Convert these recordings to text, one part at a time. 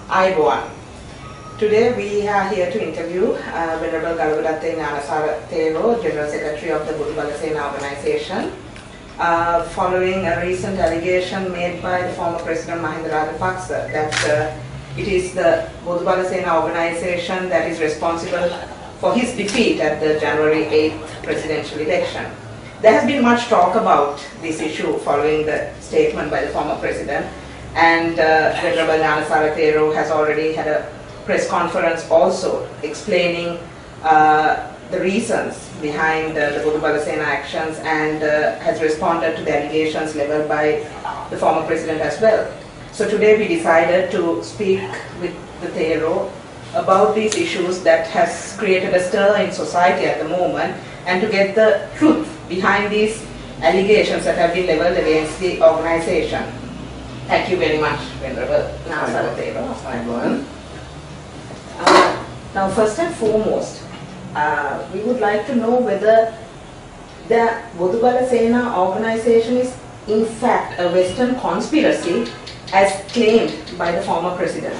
Aiboan. Today we are here to interview Venerable Galugadatte Gnanasara Thero, General Secretary of the Bodhibala Sena organization, following a recent allegation made by the former President Mahinda Rajapaksa that it is the Bodhibala Sena organization that is responsible for his defeat at the January 8th presidential election. There has been much talk about this issue following the statement by the former president, and Venerable Gnanasara Thero has already had a press conference also explaining the reasons behind the Bodhibala Sena actions, and has responded to the allegations leveled by the former president as well. So today we decided to speak with the Thero about these issues that has created a stir in society at the moment, and to get the truth behind these allegations that have been leveled against the organization. Thank you very much, Venerable Gnanasara Thero. Now, first and foremost, we would like to know whether the Bodhibala Sena organization is in fact a Western conspiracy as claimed by the former president.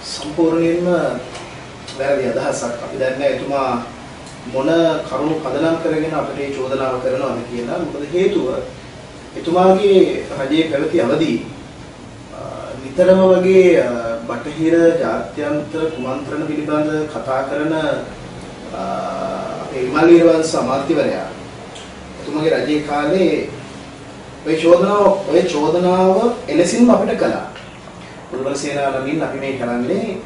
සම්පූර්ණයෙන්ම වැරදි අදහසක්. අපි දන්නේ එතුමා මොන කරුණු පදනම් කරගෙන අපිට මේ චෝදනාව කරනවද කියලා. මොකද හේතුව එතුමාගේ රජයේ පැවති අවදී නිතරම වගේ බටහිර ජාත්‍යන්තර කුමන්ත්‍රණ පිළිබඳ කතා කරන අපේ විමල් වීරවංශ අමාත්‍යවරයා එතුමාගේ රජයේ කාලේ ඔය චෝදනාව එලෙසින්ම අපිට කළා. Bodhibala Sena නමින් අපි මේ කරන්නේ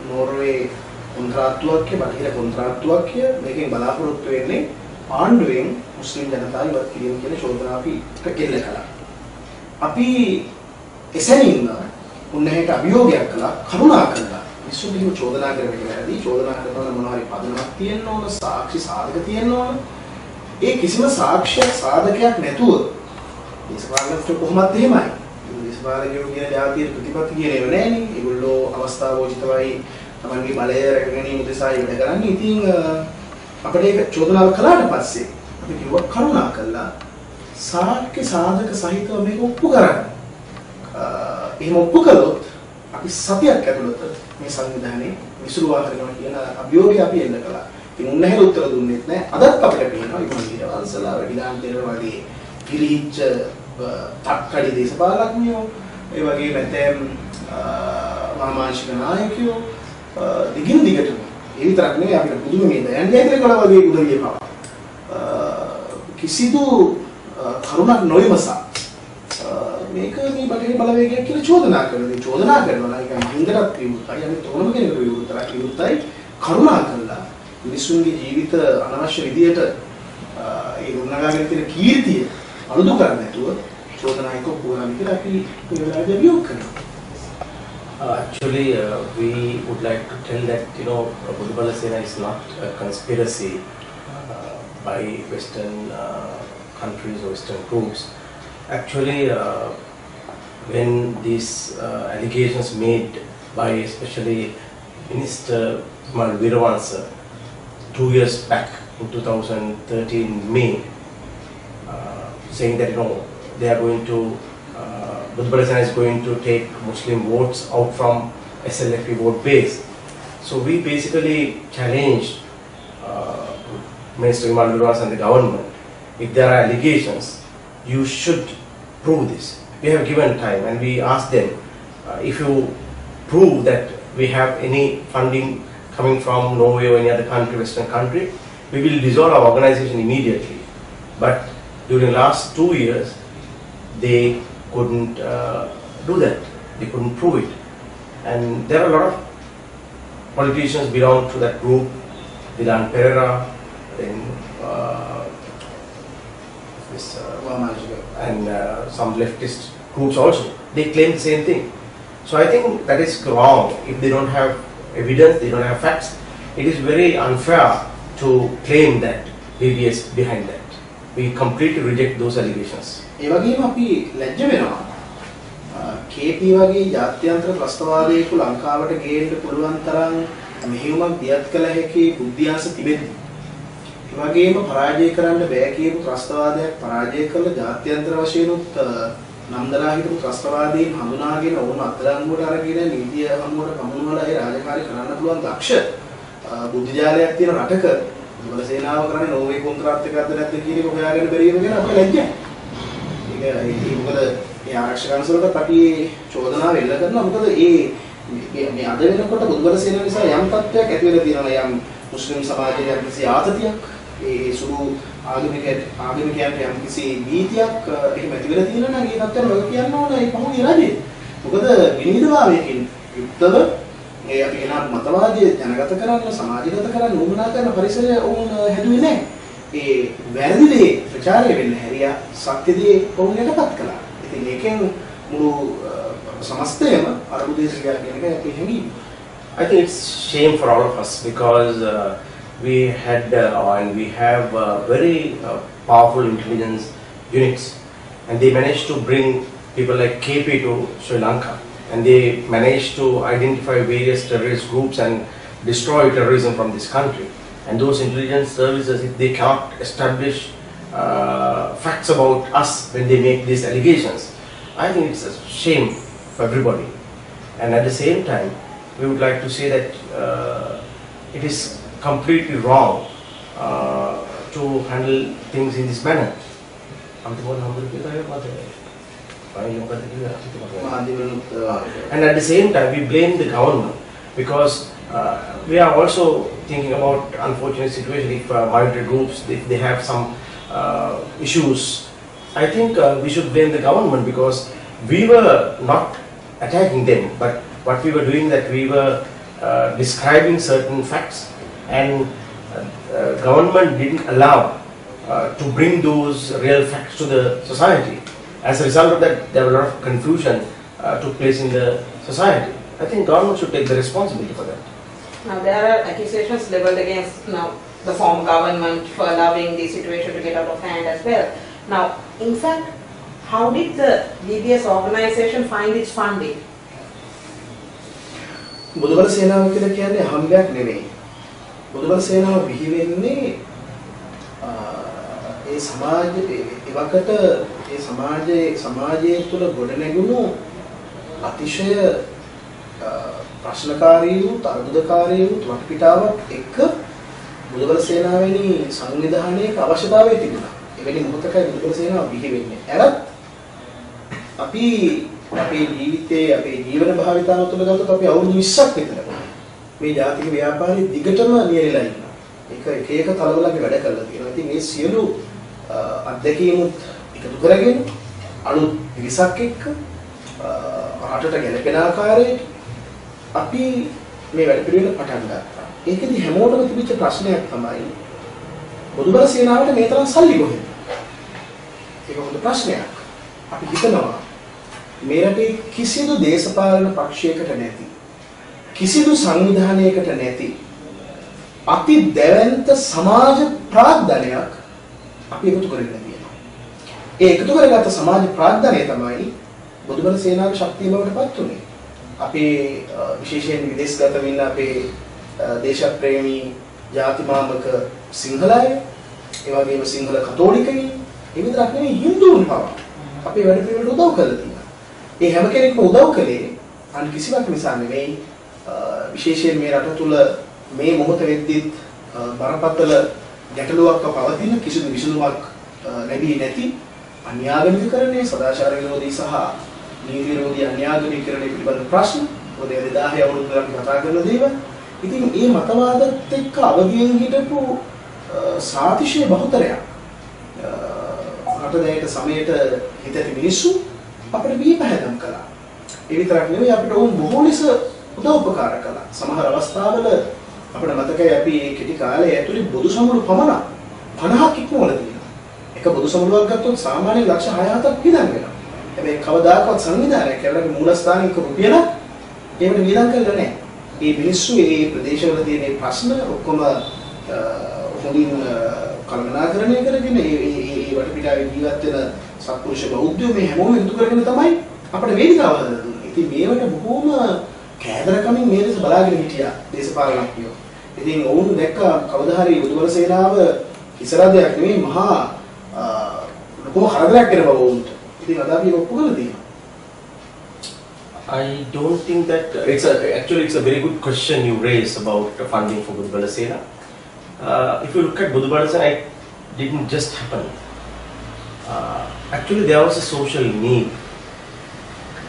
නෝර්වේ කොන්ත්‍රාත්තුවක් බටහිර කොන්ත්‍රාත්තුවක් මේකෙන් බලාපොරොත්තු වෙන්නේ ආණ්ඩුවෙන් මුස්ලිම් ජනතාව ඉවත් කිරීම කියන චෝදනාව අපි එල්ල කළා. අපි එසැනින්ම උන්නහට අභියෝගයක් කළා, කරුණා කළා. විශ්වවිද්‍යාල චෝදනා කරගෙන වැඩි චෝදනා කරනවා මොනවා හරි පදනමක් තියෙන්න ඕන, සාක්ෂි සාධක තියෙන්න ඕන. ඒ කිසිම සාක්ෂියක් සාධකයක් නැතුව දේශපාලනඥයෝ කොහොමද එහෙමයි? දේශපාලනඥයෝ කියන ජාතිය ප්‍රතිපත්ති කියනේව නෑනේ. ඒගොල්ලෝ අවස්ථාවෝචිතවයි තමන්ගේ බලය රැකගැනීම උදෙසා වැඩ කරන්නේ. ඉතින් අපිට ඒක චෝදනාව කළාට පස්සේ අපි කිව්වා කරුණා කළා සාක්ෂි සාධක සහිතව මේක ඔප්පු කරන්න. එහෙම ඔප්පු කළොත් අපි සතියක් ඇතුළත මේ සංවිධානයේ විසුරුවා කරනවා කියන අභියෝගය අපි එල්ල කළා. ඉතින් උන්වහන්සේ උත්තර දුන්නෙත් නෑ. අදත් අපිට පේනවා ඉක්මන් ඊටවන්සලා වැඩිලාන් තේරව වගේ පිළිහිච්ච තක්කඩි දේශපාලඥයෝ ඒ වගේ නැතම් වාමාංශික නායකයෝ දිගින් දිගටම ඒ විතරක් නෙවෙයි අපිට පුදුම මේ දයන් ජයතිලකලා වගේ උදවිය පවා කිසිදු කරුණක් නොවිමසා මේක මේ බටහිර බලවේගයක් කියලා චෝදනා කරනවා නම් ඒක හින්දටත් විරුද්ධයි. අනිත් ඕනම කෙනෙකුට විරුද්ධයි. කරුණා කළා මිනිසුන්ගේ ජීවිත අනවශ්‍ය විදියට ඒ උන්නගාගෙන තියෙන කීර්තිය අනුදු කරන්නේ නැතුව චෝදනා එක පුරාම කියලා අපි වෙලාවදී අභියෝග කරනවා. Actually, we would like to tell that Bodhibala Sena is not a conspiracy by Western countries or Western groups. Actually, when these allegations made by especially Minister Vimal Weerawansa 2 years back in 2013 May, saying that they are going to Bodhibala Sena is going to take Muslim votes out from SLFP vote base. So we basically challenged Minister Vimal Weerawansa and the government. If there are allegations, you should prove this. We have given time and we asked them, if you prove that we have any funding coming from Norway or any other country, Western country, we will dissolve our organization immediately. But during the last 2 years, they couldn't do that. They couldn't prove it. And there are a lot of politicians belong to that group, Dilan Pereira, then and some leftist groups also, they claim the same thing. So I think that is wrong. If they don't have evidence, they don't have facts, it is very unfair to claim that BBS behind that. We completely reject those allegations. ඒ වගේම අපි ලැජ්ජ වෙනවා. KP වගේ ජාත්‍යන්තර ප්‍රස්තාවාදයක ලංකාවට ගේන්න පුළුවන් තරම් මෙහෙයුමක් දියත් කළ හැකි බුද්ධියාස තිබෙන්නේ. ඒ වගේම පරාජය කරන්න බෑ කියපු ප්‍රස්තාවාදයක් පරාජය කළ ජාත්‍යන්තර වශයෙන් උත් නන්දලා හිටපු ත්‍රස්තවාදීන් හඳුනාගෙන ඕන අත්දැකීමකට අරගෙන නීතිය හමුවට පමුණුවලා ඒ රාජකාරී කරන්න පුළුවන් දක්ෂ බුද්ධ ජාලයක් තියෙන රටක දුබල සේනාව කරන්නේ නෝර්වේ කොන්ත්‍රාත් එකක්ද නැද්ද කියන එක හොයාගෙන බැරිම ගැන අපිට ලැජ්ජයි. ඒක මොකද මේ ආරක්ෂක අංශවලට අපි චෝදනාව එල්ල කරනවා. මොකද මේ අද වෙනකොට දුබල සේනාව නිසා යම් තත්ත්වයක් ඇති වෙලා තියෙනවා. යම් මුස්ලිම් සමාජයේ කිසි ආතතියක් ඒ සුළු ආගමිකයන්ට යම් කිසි නීතියක් එහෙම ඇති වෙලා තියෙනවා නම් ඒ තත්ත්වවල ඔය කියන්න ඕන ඒ පහුගිය රජේ. මොකද විනිවිදභාවයකින් යුක්තව ඒ අපි කියන මතවාදී ජනගත කරන්න සමාජගත කරන්න උවමනා කරන පරිසරය වුණ හැදුවේ නැහැ. ඒ වැරදි දේ ප්‍රචාරය වෙන්න හැරියා සත්‍යදී වුණ එකපත් කළා. ඉතින් ඒකෙන් මුළු සමස්තයම අරබු දේශිකයන් කියන එක අපි හැංගීම. I think it's shame for all of us because we had and we have very powerful intelligence units, and they managed to bring people like KP to Sri Lanka, and they managed to identify various terrorist groups and destroy terrorism from this country. And those intelligence services, if they cannot establish facts about us when they make these allegations, I think it's a shame for everybody. And at the same time, we would like to say that it is completely wrong to handle things in this manner. And at the same time, we blame the government because we are also thinking about unfortunate situation if minority groups, if they have some issues. I think we should blame the government because we were not attacking them, but what we were doing that we were describing certain facts, and government didn't allow to bring those real facts to the society. As a result of that, there was a lot of confusion took place in the society. I think government should take the responsibility for that. Now there are accusations leveled against the former government for allowing the situation to get out of hand as well. Now, in fact, how did the DBS organization find its funding? බුදුබල සේනාව කියලා කියන්නේ හම්බයක් නෙමෙයි. බුදුබල සේනාව බිහි වෙන්නේ ඒ එවකට ඒ සමාජයේ තුල ගොඩනැගුණු අතිශය ප්‍රශ්නකාරී වූ තරගකාරී වූ වටපිටාවක් එක්ක බුදුබල සේනාවෙනි සංවිධානයක අවශ්‍යතාවය තිබුණා. එවැනි මොහොතකයි බුදුබල සේනාව බිහි වෙන්නේ. එරත් අපි අපේ ජීවිතයේ අපේ ජීවන භාවිතාව තුළ ගත්තොත් අපි අවුරුදු 20ක් විතර මේ ජාතික ව්‍යාපාරයේ දිගටම නියැලලා ඉන්නවා. එක එක තලවලගේ වැඩ කරලා තියෙනවා. ඉතින් මේ සියලු අත්දැකීම් එකතු කරගෙන අලුත් විසක් එක්ක රටට ගැලපෙන ආකාරයට අපි මේ වැඩ පිළිවෙල පටන් ගත්තා. ඒකෙදි හැමෝටම තිබිච්ච ප්‍රශ්නයක් තමයි බුදුබල සේනාවට මේ තරම් සල්ලි කොහෙද? ඒක හොඳ ප්‍රශ්නයක්. අපි හිතනවා මේ රටේ කිසිදු දේශපාලන පක්ෂයකට නැති කිසිදු සංවිධානයකට නැති අති දැවැන්ත සමාජ ප්‍රාග්ධනයක් අපි එකතු කරගෙන තියෙනවා. ඒ එකතු කරගත්ත සමාජ ප්‍රාග්ධනය තමයි බුදුබල සේනාවේ ශක්තිය බවට පත් උනේ. අපේ විශේෂයෙන් විදේශගත වෙන්න අපේ දේශප්‍රේමී ජාතිමාමක සිංහලයි, ඒ වගේම සිංහල කතෝලිකයි, ඒ විතරක් නෙවෙයි හින්දුන් පවා අපේ වැඩ පිළිවෙලට උදව් කරලා තියෙනවා. ඒ හැම කෙනෙක්ම උදව් කළේ අන් කිසිවක් නිසා නෙවෙයි. විශේෂයෙන් මේ රට තුල මේ මොහොත වෙද්දිත් බරපතල ගැටලුවක් පවතින කිසිදු විසඳුමක් ලැබී නැති අන්‍යාගමිකකරණය, සදාචාර විරෝධී සහ නීති විරෝධී අන්‍යාගමිකකරණය පිළිබඳ ප්‍රශ්න පොද 2000 අවුරුද්දක් අපි කතා කරන දේවල්. ඉතින් මේ මතවාදත් එක්ක අවදියෙන් හිටපු සාතිශය බහුතරයක් රටදැයට සමයට හිතට මිනිස්සු අපිට බීපහැදම් කළා. ඒ විතරක් නෙවෙයි අපිට උන් බොහෝ ලෙස උදව්පකාර කළා. සමහර අවස්ථාවල අපිට මතකයි අපි මේ කෙටි කාලය ඇතුලේ බොදු සමුළු පමණ 50ක් ඉක්මවලා තියෙනවා. එක බොදු සමුළුවක් ගත්තොත් සාමාන්‍ය ලක්ෂ 6-7ක් වියදම් වෙනවා. හැබැයි කවදාකවත් සංවිධානයක් කරලා මූලස්ථානික රුපියල ඒකට වියදම් කරලා නැහැ. මේ මිනිස්සු මේ ප්‍රදේශවල තියෙන ප්‍රශ්න ඔක්කොම හොඳින් කල්පනාකරණය කරගෙන ඒ වටපිටාවේ ජීවත් වෙන සත්පුරුෂ බෞද්ධයෝ මේ හැමෝම එකතු කරගෙන තමයි අපිට වේදිකාව හදලා දුන්නේ. ඉතින් මේවට බොහොම කෑදරකමින් මේ දෙස බලාගෙන හිටියා දේශපාලනඥයෝ. ඉතින් ඔවුන් දැක්ක කවදා හරි බුදුබල සේනාව ඉස්සරහදයක් නෙවෙයි මහා ලොකු හරදරයක් කරන බව වුන්ට. ඉතින් අද අපි ඔප්පු කරලා තියෙනවා. I don't think that actually it's a very good question you raised about funding for Budubala Sena. If you look at Budubala Sena, it didn't just happen. Actually, there was a social need,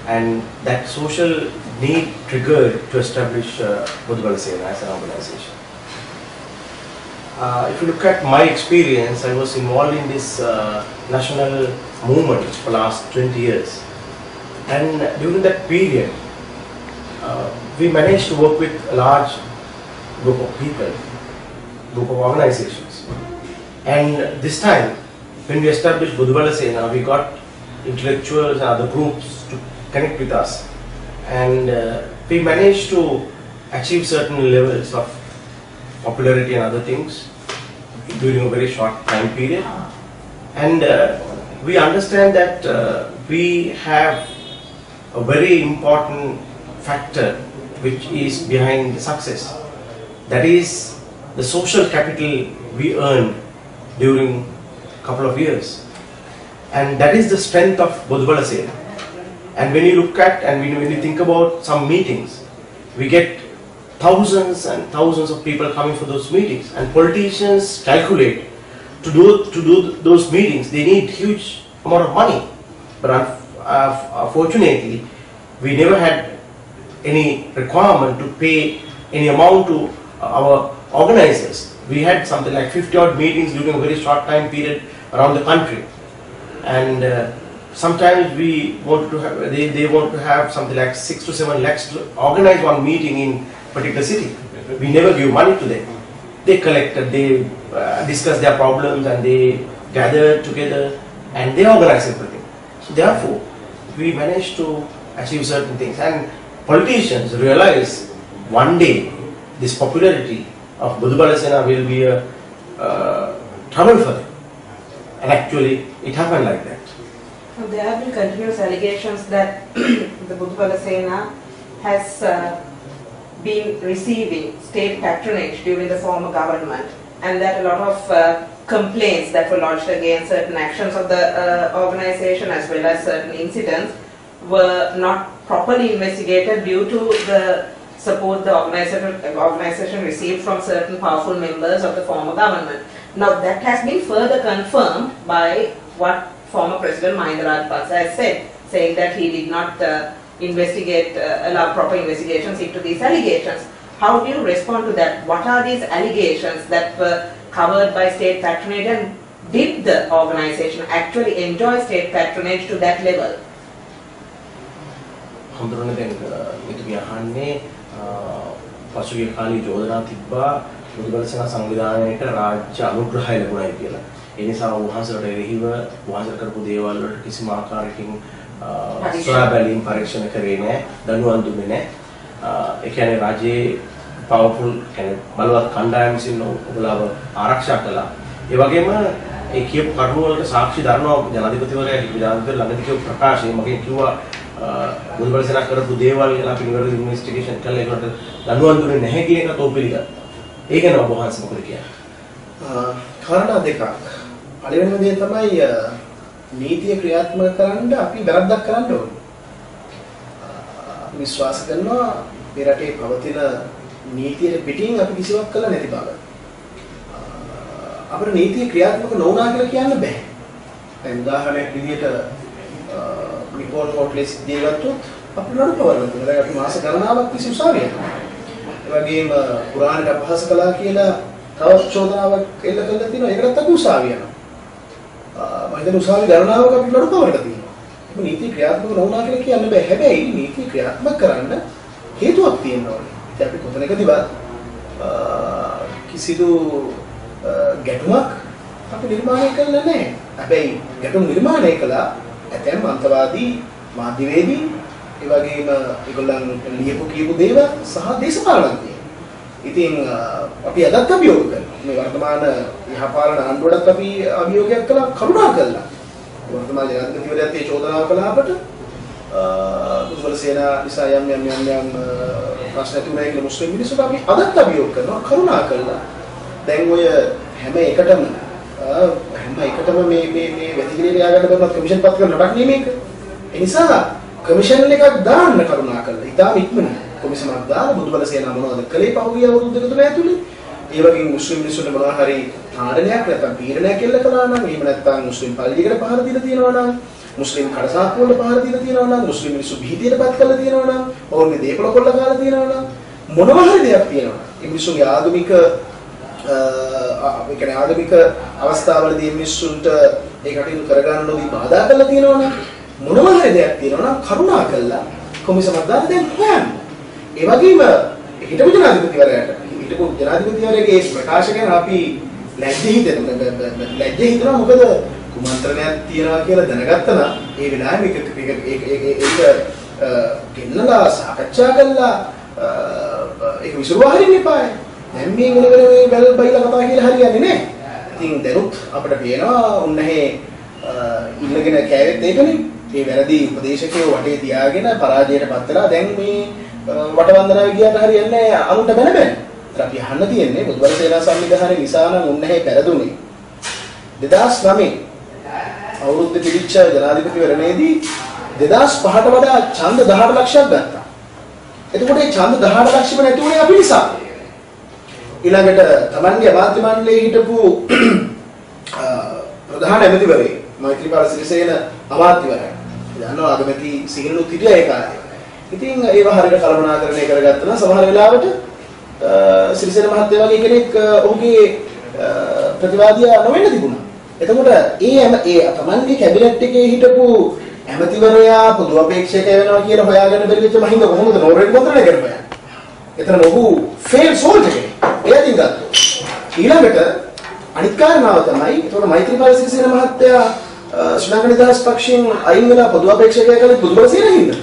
and that social need triggered to establish Budubala Sena as an organization. If you look at my experience, I was involved in this national movement for the last 20 years. And during that period, we managed to work with a large group of people, group of organizations. And this time, when we established Budubala Sena, we got intellectuals and other groups to connect with us. And we managed to achieve certain levels of popularity and other things during a very short time period. And we understand that we have a very important factor which is behind the success. That is the social capital we earned during a couple of years. And that is the strength of Budubala Sena. And when you look at and when you think about some meetings, we get thousands and thousands of people coming for those meetings, and politicians calculate to do those meetings they need huge amount of money. But fortunately, we never had any requirement to pay any amount to our organizers. We had something like 50 odd meetings during a very short time period around the country, and sometimes we want to have they want to have something like 6 to 7 lakhs to organize one meeting in particular city. We never give money to them. They collected, they discussed their problems, and they gathered together and they organized everything. So therefore, we managed to achieve certain things, and politicians realize one day this popularity of Budubala Sena will be a trouble for them, and actually it happened like that. Now, there have been continuous allegations that the Budubala Sena has been receiving state patronage during the former government, and that a lot of complaints that were lodged against certain actions of the organization as well as certain incidents were not properly investigated due to the support the organization received from certain powerful members of the former government. Now that has been further confirmed by what former President Mahinda Rajapaksa has said, saying that he did not allow proper investigations into these allegations. How do you respond to that? What are these allegations that were covered by state patronage, and did the organization actually enjoy state patronage to that level? හඳුනන දැන් මෙතුමිය අහන්නේ පසුගිය කාලේ යෝජනා තිබ්බා බුදුබල සේනා සංවිධානයට රාජ්‍ය අනුග්‍රහය ලැබුණයි කියලා. ඒ නිසා වහන්සේට එරෙහිව වහන්සේ කරපු දේවල් වලට කිසිම ආකාරයකින් සොයා බැලීම් පරීක්ෂණ කරේ නැහැ, දඬුවම් දුන්නේ නැහැ. ඒ කියන්නේ රාජ්‍යයේ පවර්ෆුල් කියන්නේ බලවත් කණ්ඩායම් විසින් ඔබලාව ආරක්ෂා කළා. ඒ වගේම ඒ කියපු කරුණු වලට සාක්ෂි දරනවා ජනාධිපතිවරයා විධානසභාවේ ළඟදී කියපු ප්‍රකාශය මගෙන් කිව්වා බුදුබල සේනා කරපු දේවල් ගැන අපි නිවැරදි ඉන්වෙස්ටිගේෂන් කරලා ඒකට දඬුවම් දුන්නේ නැහැ කියන එක තෝ පිළිගත්තා. ඒක ගැන ඔබ වහන්සේ මොකද කියන්නේ? කාරණා දෙකක්. පළවෙනිම දේ තමයි නීතිය ක්‍රියාත්මක කරන්න අපි වැරද්දක් කරන්න ඕනේ. අපි විශ්වාස කරනවා මේ රටේ පවතින නීතියේ පිටින් අපි කිසිවක් කළා නැති බව. අපේ නීතිය ක්‍රියාත්මක නොවුනා කියලා කියන්න බෑ. දැන් උදාහරණයක් විදිහට රිපෝර්ට් පොට්ලෙස් දෙගත්තොත් අපි නඩු පවරනවා. දැන් අපි මාස ගණනාවක් තිස්සේ උසාවිය යනවා. ඒ වගේම පුරාණයට අපහාස කළා කියලා තවත් චෝදනාවක් එල්ල කරලා තියෙනවා. ඒකටත් අපි උසාවිය යනවා. මම හිතන්නේ උසාවිය ගණනාවක් අපි නඩු පවරලා තියෙනවා. ඒක නීති ක්‍රියාත්මක නොවුනා කියලා කියන්න බෑ. හැබැයි නීති ක්‍රියාත්මක කරන්න හේතුවක් තියෙනවා. ඉතින් අපි කොතනකදීවත් කිසිදු ගැටුමක් අපි නිර්මාණය කළා නැහැ. හැබැයි ගැටුම් නිර්මාණය කළා ඇතැම් අන්තවාදී මාධ්‍යවේදී ඒ වගේම ඒගොල්ලන් ලියපු කියපු දේවල් සහ දේශපාලනඥයෝ. ඉතින් අපි අදත් අභියෝග කරනවා. මේ වර්තමාන යහපාලන ආණ්ඩුවටත් අපි අභියෝගයක් කළා කරුණා කළා. වර්තමාන ජනාධිපතිවරයාත් ඒ චෝදනාව කළා අපට. බුදුබල සේනා නිසා යම් ප්‍රශ්න තුනයි කියලා මුස්ලිම් මිනිස්සුන්ට අපි අදත් අභියෝග කරනවා කරුණා කළා. දැන් ඔය හැම එකටම හැම එකටම මේ වැතිකිළිය යාගන්න බෑ කමිෂන් පත් කරන රටක් නෙමෙයි මේක. ඒ නිසා කමිෂන් එකක් දාන්න කරුණාකරලා ඉතාලි ඉක්මනින් කොමිසමක් දාලා බුදුබල සේනාව මොනවද කළේ පහුගිය අවුරුදු දෙක තුන ඇතුලේ. ඒ වගේ මුස්ලිම් මිනිස්සුන්ට මොනවා හරි තාඩනයක් නැත්නම් පීඩනයක් එල්ල කළා නම් එහෙම නැත්නම් මුස්ලිම් පල්ලියකට පහර දීලා තියෙනවා නම් මුස්ලිම් කඩසාප්පු වලට පහර දීලා තියෙනවා නම් මුස්ලිම් මිනිස්සු බිහිතියටපත් කරලා තියෙනවා නම් ඔවුන්ගේ දේපල කොල්ල කාලා තියෙනවා නම් මොනවා හරි දෙයක් තියෙනවා නම් ඒ මිනිස්සුන්ගේ ආගමික ඒ කියන්නේ ආගමික අවස්ථාවලදී මිනිස්සුන්ට ඒ කටයුතු කරගන්න නොදී බාධා කරලා තියෙනවා නම් මොනවා හරි දෙයක් තියෙනවා නම් කරුණා කළා කොමිසමක් දාලා දැන් හොයන්න. ඒ වගේම හිටපු ජනාධිපතිවරයාගේ ප්‍රකාශ ගැන අපි ලැජ්ජ හිතෙනවා මොකද කුමන්ත්‍රණයක් තියනවා කියලා දැනගත්තා නම් ඒ වෙලාවෙම ඒක ගෙන්නලා සාකච්ඡා කළා ඒක විසුරුවා හරින්න එපායි. දැන් මේ වෙන මේ බැල් බයිලා කතා කියලා හරියන්නේ නැහැ. ඉතින් දැනුත් අපිට පේනවා උන්නේ ඉන්නගෙන කෑවෙත් ඒකනේ. මේ වැරදි උපදේශකයෝ වටේ තියාගෙන පරාජයට පත් වෙලා දැන් මේ වටවන්දනාව කියන්න හරියන්නේ නැහැ අනුන්ට බැන බැන. අපි අහන්න තියෙන්නේ බුදුබල සේනා සංවිධානයේ නිසා නම් උන්නේ පෙරදුනේ 2009 අවුරුද්ද පිළිච්ච ජනාධිපතිවරණයේදී 2005ට වඩා ඡන්ද 18 ලක්ෂයක් ගත්තා. එතකොට මේ ඡන්ද 18 ලක්ෂෙම නැති උනේ අපි නිසා. ඊළඟට තමන්ගේ අමාත්‍ය මණ්ඩලයේ හිටපු ප්‍රධාන ඇමතිවරයෙක් මෛත්‍රීපාල සිරිසේන අමාත්‍යවරයා. දන්නවා අගමැති සිහිනුත් හිටියා ඒ කාලේ. ඉතින් ඒව හරියට කළමනාකරණය කරගත්තා නම් සමහර වෙලාවට සිරිසේන මහත්තයා වගේ කෙනෙක් ඔහුගේ ප්‍රතිවාදියා නොවෙන්න තිබුණා. එතකොට ඒ තමන්ගේ කැබිනට් එකේ හිටපු ඇමතිවරයා පොදු අපේක්ෂක වෙනවා කියලා හොයාගන්න බැරි වෙච්ච මහින්ද කොහොමද නෝර්වේ මොකටද කරපෑ? එතන ඔහු ෆේල් සෝල්ජර් කෙනෙක්. එයාකින් ගත්තා. ඊළඟට අනිත් කාරණාව තමයි එතකොට මෛත්‍රීපාල සිරිසේන මහත්තයා ශ්‍රී ලංකා නිදහස් පක්ෂයෙන් අයින් වෙලා පොදු අපේක්ෂකයා කළේ බුදුබල සේනාවෙන්.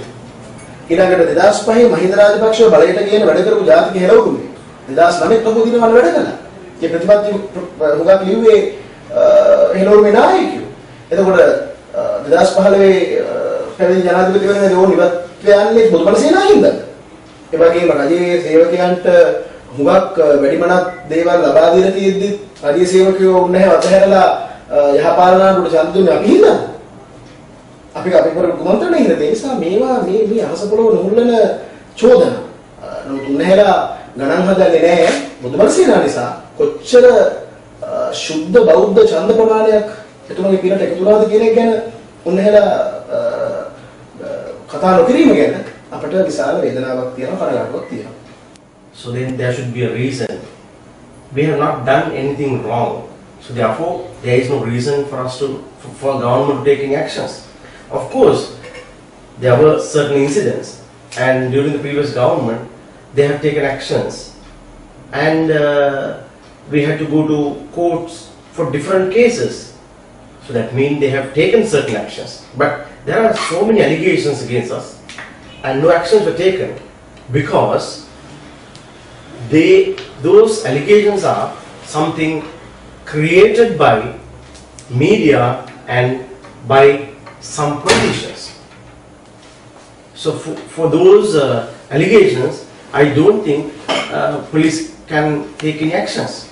ඊළඟට 2005 මහින්ද රාජපක්ෂව බලයට ගියන වැඩ කරපු ජාතික හෙළවුරුනේ 2009 ඔහු දිනවල වැඩ කළා. ඒ ප්‍රතිපත්ති හුඟක් ලිව්වේ හෙළවුරුමේ නායකයෝ. එතකොට 2015 පැවිදි ජනාධිපතිවරයාගේ ඕන ඉවත් යන්නේ බුදුබල සේනාවෙන්ද? ඒ වගේම රජයේ සේවකයන්ට හුඟක් වැඩිමනක් දේවල් ලබා දීලා තියෙද්දි රජයේ සේවකයෝ නැහැ අතහැරලා යහපාලනාවට ඡන්ද දුන්නේ අපි හින්දා. අපි කරපු කුමන්ත්‍රණය හින්දා ඒ නිසා මේවා මේ අහස පොළොව නුහුල්ලන චෝදනා. නමුත් උන්නහැලා ගණන් හදන්නේ නැහැ බුදුබල සේනාව නිසා කොච්චර ශුද්ධ බෞද්ධ ඡන්ද ප්‍රමාණයක් එතුමගේ පිනට එකතු වුණාද කියන එක ගැන උන්නහැලා කතා නොකිරීම ගැන අපට විශාල වේදනාවක් තියෙනවා කනගාටුවක් තියෙනවා. So then there should be a reason. We have not done anything wrong. So therefore there is no reason for us for government taking actions. Of course there were certain incidents and during the previous government they have taken actions and we had to go to courts for different cases. So that means they have taken certain actions. But there are so many allegations against us and no actions were taken because those allegations are something created by media and by some politicians. So for those allegations, I don't think police can take any actions.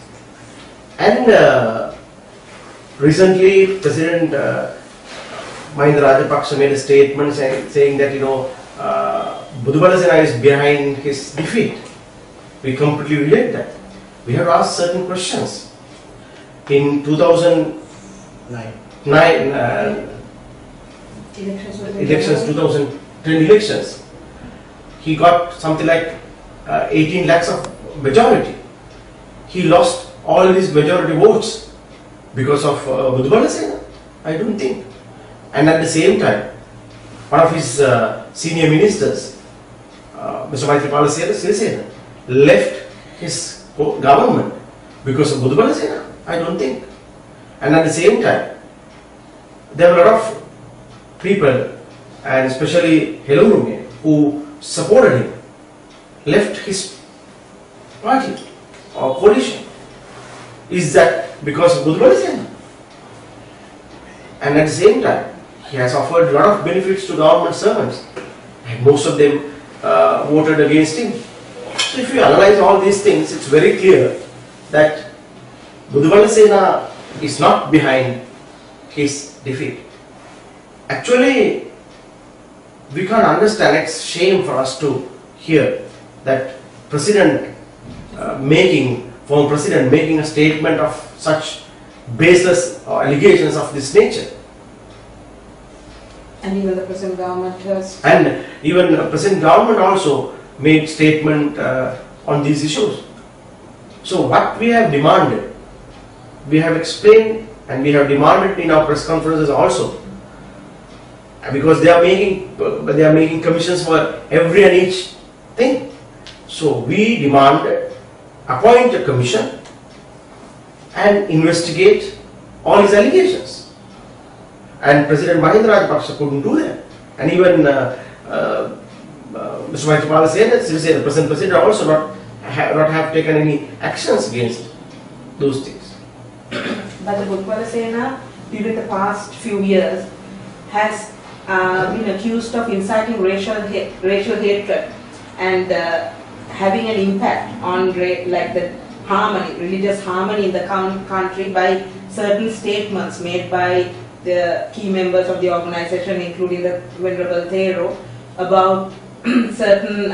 And recently, President Mahinda Rajapaksa made a statement saying that Budubala Sena is behind his defeat. We completely relate that. We have asked certain questions. In 2009 elections, 2010 elections, he got something like 18 lakhs of majority. He lost all his majority votes because of Budubala Sena? I don't think. And at the same time, one of his senior ministers, Mr. Maitripala Sirisena, left his government because of Budubala Sena? I don't think. And at the same time, there were a lot of people, and especially Helurume, who supported him, left his party or coalition. Is that because of Budubala Sena? And at the same time, he has offered a lot of benefits to government servants, and most of them voted against him. So if you analyze all these things, it's very clear that Budubala Sena is not behind his defeat. Actually, we can't understand. It's shame for us to hear that former president making a statement of such baseless allegations of this nature. And even the present government has. And even the present government also made statement on these issues. So what we have demanded, we have explained and we have demanded in our press conferences also, because they are making commissions for every and each thing. So we demanded, appoint a commission and investigate all his allegations. And President Mahinda Rajapaksa couldn't do that. And even Mr. Maithripala Sirisena, the present president, also not have taken any actions against those things. But the Budbala Sena, during the past few years, has been accused of inciting racial hatred and having an impact on the harmony, religious harmony in the country by certain statements made by the key members of the organization, including the Venerable Thero, about certain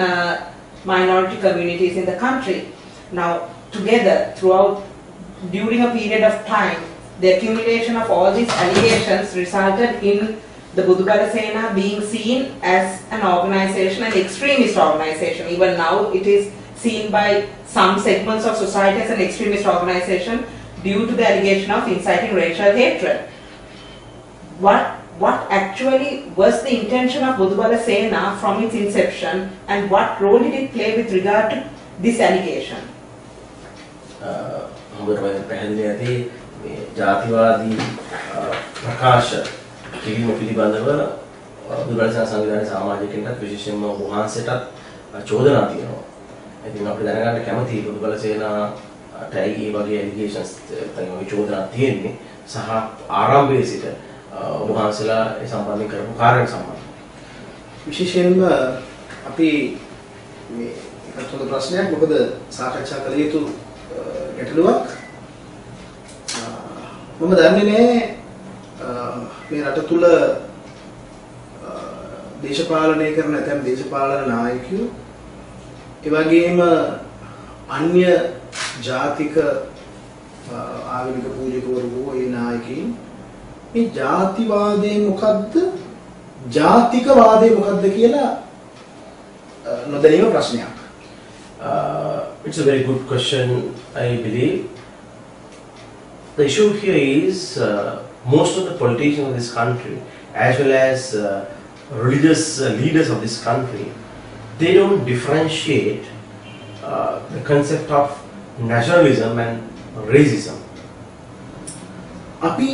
minority communities in the country. Now, together, during a period of time, the accumulation of all these allegations resulted in the Budbala Sena being seen as an organization, an extremist organization. Even now, it is seen by some segments of society as an extremist organization due to the allegation of inciting racial hatred. What actually was the intention of Budbala Sena from its inception, and what role did it play with regard to this allegation? ජාතිවාදී ප්‍රකාශ කිරීම පිළිබඳව බුදුරජාණන් සංවිධානයේ සමාජිකයන්ට විශේෂයෙන්ම වහන්සේටත් චෝදනා තියෙනවා. ඉතින් අපි දැනගන්න කැමතියි බුදුබල සේනාට ඒ වගේ ඇලිගේෂන්ස් තමයි චෝදනා තියෙන්නේ සහ ආරම්භයේ සිට වහන්සේලා ඒ සම්බන්ධයෙන් කරපු කාර්යයන් සම්බන්ධයෙන්. විශේෂයෙන්ම අපි මේ එකත් හොඳ ප්‍රශ්නයක් මොකද සාකච්ඡා කළ යුතු ගැටලුවක්. මම දන්නේ නැහැ මේ රට තුල දේශපාලනය කරන නැත්නම් දේශපාලන නායකයෝ ඒ වගේම අන්‍ය ජාතික ආගමික පූජකවරු ඒ නායකයින් මේ ජාතිවාදය මොකද්ද ජාතිකවාදය මොකද්ද කියලා නොදැනීම ප්‍රශ්නයක්. It's a very good question, I believe. The issue here is most of the politicians of this country, as well as religious leaders of this country, they don't differentiate the concept of nationalism and racism. අපි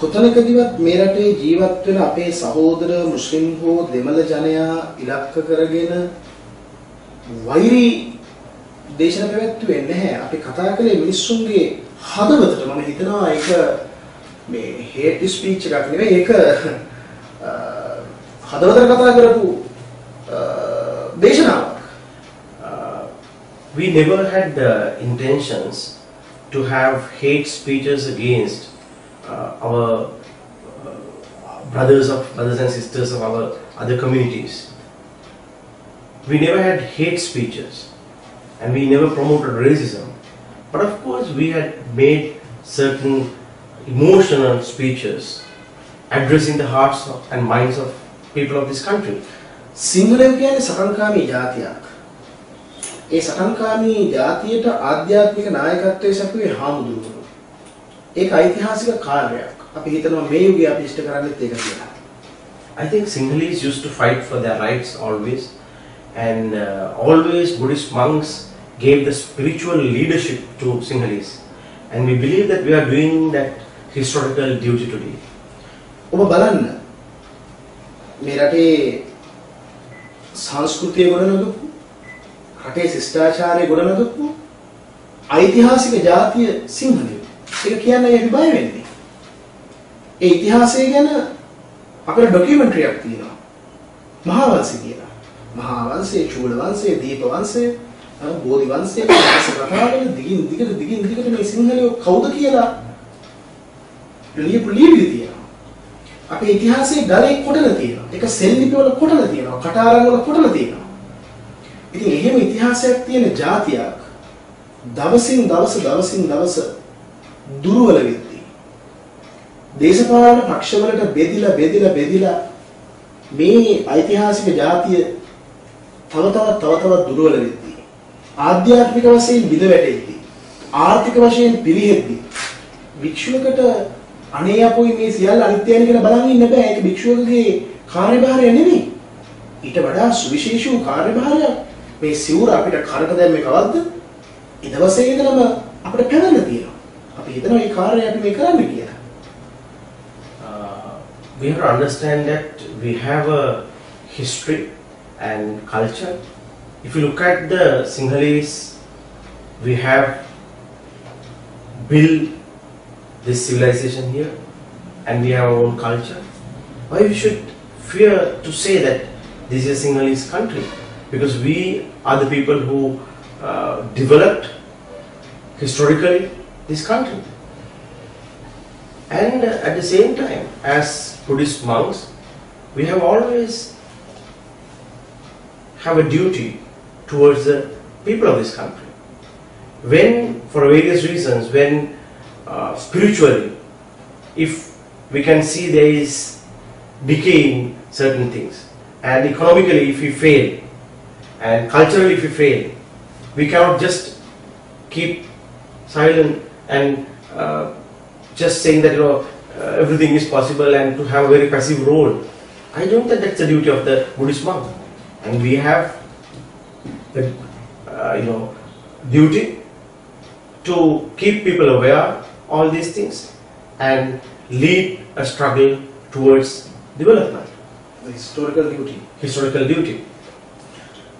කොතනකදීවත් මේ රටේ ජීවත් වෙන අපේ සහෝදර මුස්ලිම් හෝ දෙමළ ජනයා ඉලක්ක කරගෙන වෛරී දේශන පැවැත්වුවේ නැහැ. අපි කතා කළේ මිනිස්සුන්ගේ හදවතට. මම හිතනවා ඒක මේ හේට් ස්පීච් එකක් නෙවෙයි, ඒක හදවතට කතා කරපු දේශනාවක්. We never had the intentions to have hate speeches against our brothers and sisters of our other communities. We never had hate speeches, and we never promoted racism. But of course, we had made certain emotional speeches addressing the hearts and minds of people of this country. සිංහලයෝ කියන්නේ සටන්කාමී ජාතියක්. ඒ සටන්කාමී ජාතියට ආධ්‍යාත්මික නායකත්වයේ සැපුවේ හාමුදුරුවෝ. ඒක ඓතිහාසික කාර්යයක්. අපි හිතනවා මේ යුගයේ අපි ඉෂ්ට කරන්නේත් ඒක කියලා. I think Sinhalese used to fight for their rights always, and always Buddhist monks gave the spiritual leadership to Sinhalese, and we believe that we are doing that historical duty today. ඔබ බලන්න මේ රටේ සංස්කෘතිය ගොඩනගපු රටේ ශිෂ්ටාචාරය ගොඩනගපු ඓතිහාසික ජාතිය සිංහලයෝ. ඒක කියන්නේ අපි බය වෙන්නේ. ඒ ඉතිහාසය ගැන අපේ ඩොකියුමන්ටරියක් තියෙනවා. මහාවංශය කියලා. මහාවංශය, චූල වංශය, දීප වංශය, බෝධි වංශය කතාවල දිගින් දිගට මේ සිංහලයෝ කවුද කියලා ලියපු ලියවිලි තියෙනවා. අපේ ඉතිහාසයේ ගලේ කොටලා තියෙනවා. ඒක සෙල් ලිපි වල කොටලා තියෙනවා. කටාරම් වල කොටලා තියෙනවා. ඉතින් එහෙම ඉතිහාසයක් තියෙන ජාතියක් දවසින් දවස දුර්වල වෙද්දී දේශපාලන පක්ෂවලට බෙදිලා මේ ඓතිහාසික ජාතිය තව තවත් දුර්වල වෙද්දී ආධ්‍යාත්මික වශයෙන් බිඳ වැටෙද්දී ආර්ථික වශයෙන් පිරිහෙද්දී භික්ෂුවකට අනේ අපොයි මේ සියල්ල අනිත්‍යයි කියලා බලන් ඉන්න බෑ. ඒක භික්ෂුවකගේ කාර්යභාරය නෙමෙයි. ඊට වඩා සුවිශේෂ වූ කාර්යභාරයක් මේ සිවුර අපිට කරට දැම්මේ කවද්ද? ඒ දවසේ ඉඳලම අපිට පැනලා තියෙනවා. අපි හිතනවා මේ කාර්යය අපි මේ කරන්නේ කියලා. We have to understand that we have a history and culture. If you look at the Sinhalese, we have built this civilization here and we have our own culture. Why we should fear to say that this is a Sinhalese country? Because we are the people who developed historically this country. And at the same time, as Buddhist monks, we have always have a duty towards the people of this country. When, for various reasons, when spiritually, if we can see there is decay in certain things, and economically if we fail, and culturally if we fail, we cannot just keep silent and just saying that everything is possible and to have a very passive role. I don't think that's the duty of the Buddhist monk, and we have the duty to keep people aware all these things and lead a struggle towards development. The historical duty. Historical duty.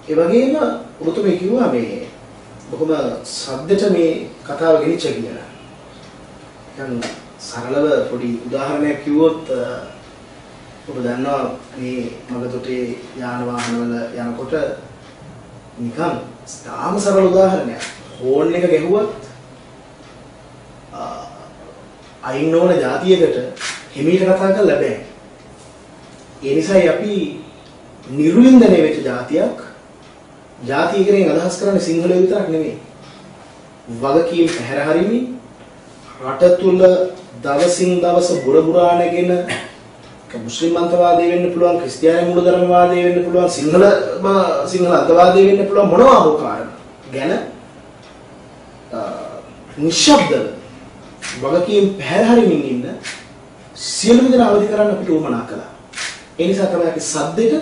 ඒ වගේම ඔබතුමී කිව්වා මේ බොහොම සද්දට මේ කතාව ගෙනිච්ච කියලා. දැන් සරලව පොඩි උදාහරණයක් කිව්වොත් ඔබ දන්නවා මේ මගතොටේ යාන වාහනවල යනකොට නිකන් තාම සරල උදාහරණයක්. හෝන් එක ගැහුවත් අයින් ඕන જાතියකට හිමීට කතා කරලා බෑ. ඒ නිසායි අපි නිර්වින්දනය වෙච්ච જાතියක්. ජාතිය කියන අදහස් කරන්නේ සිංහලයෝ විතරක් නෙමෙයි. වගකීම් පැහැර හරිමින් රට තුල දවසින් දවස බුරබුරා නැගෙන මුස්ලිම් අන්තවාදී වෙන්න පුළුවන්, ක්‍රිස්තියානි මූලධර්මවාදී වෙන්න පුළුවන්, සිංහල අන්තවාදී වෙන්න පුළුවන් මොනවා හෝ කාරණා ගැන නිශ්ශබ්දව වගකීම් පැහැර හරිමින් ඉන්න සියලුම දෙනා අවදි කරන්න අපිට උවමනා කළා. ඒ නිසා තමයි අපි සද්දෙට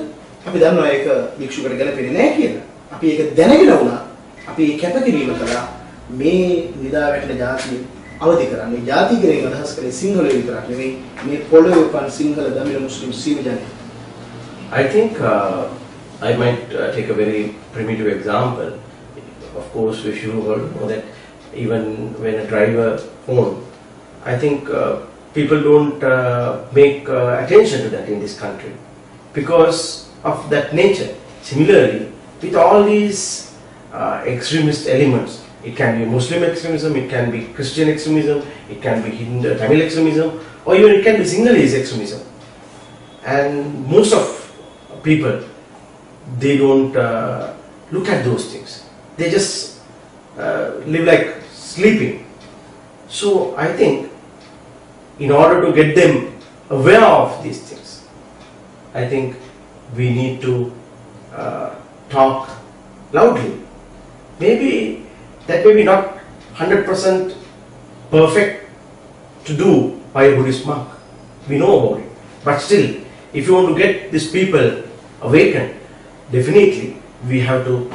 අපි දන්නවා ඒක භික්ෂුවකට ගැලපෙන්නේ නැහැ කියලා. අපි ඒක දැනගෙන වුණා. අපි ඒ කැපකිරීම කළා මේ නිදා වැටෙන ජාතිය අවදි කරන්න. මේ ජාතිය කියන අදහස් කරේ සිංහලයෝ විතරක් නෙවෙයි මේ පොළොවේ උපන් සිංහල දමිළ මුස්ලිම් සීල ජනය. I think I might take a very primitive example. Of course, we should know that even when a driver phone, I think people don't make attention to that in this country because of that nature. Similarly, with all these extremist elements, it can be Muslim extremism, it can be Christian extremism, it can be Hindu, Tamil extremism, or even it can be Sinhalese extremism. And most of people, they don't look at those things. They just live like sleeping. So I think in order to get them aware of these things, I think we need to talk loudly. Maybe that may be not 100% perfect to do by a Buddhist monk. We know about it. But still, if you want to get these people awakened, definitely we have to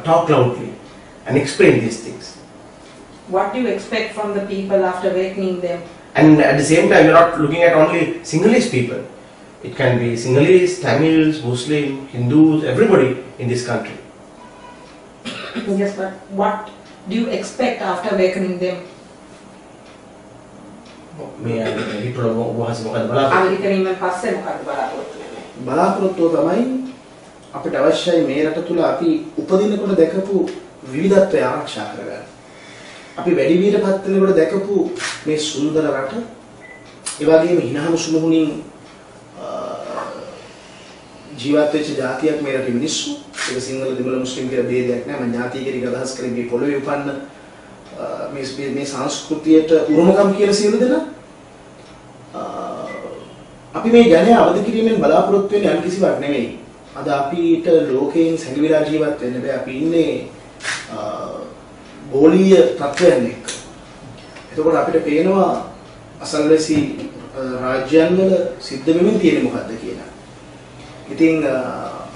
talk loudly and explain these things. What do you expect from the people after awakening them? And at the same time, you're not looking at only Sinhalese people. It can be Sinhalese, Tamils, Muslim, Hindus, everybody in this country. Yes, but what do you expect after awakening them? අවිකරීමෙන් පස්සේ මොකක්ද බලාපොරොත්තු වෙන්නේ? බලාපොරොත්තුව තමයි අපිට අවශ්‍යයි මේ රට තුල අපි උපදිනකොට දැකපු විවිධත්වය ආරක්ෂා කරගන්න. අපි වැඩි වියටපත් වෙනකොට දැකපු මේ සුන්දර රට ඒ වගේම හිනා මුසුමුහුණින් ජීවත් වෙච්ච ජාතියක් මේ රටේ මිනිස්සු. ඒක සිංහල දෙමළ මුස්ලිම් කියලා ભેදයක් නෑ. මම ජාතිය කියන එක අදහස් කරේ මේ පොළොවේ උපන්න මේ සංස්කෘතියට උරුමකම් කියන සියලු දෙනා. අපි මේ ජනයා අවදි කිරීමෙන් බලාපොරොත්තු වෙන්නේ අන් කිසිවක් නෙමෙයි. අද අපිට ලෝකයෙන් සැඟවිලා ජීවත් වෙන්න බෑ. අපි ඉන්නේ ගෝලීය තත්ත්වයන් එක්ක. එතකොට අපිට පේනවා අසල්වැසි රාජ්‍යයන් වල සිද්ධ වෙමින් තියෙන්නේ මොකද්ද කියලා. ඉතින්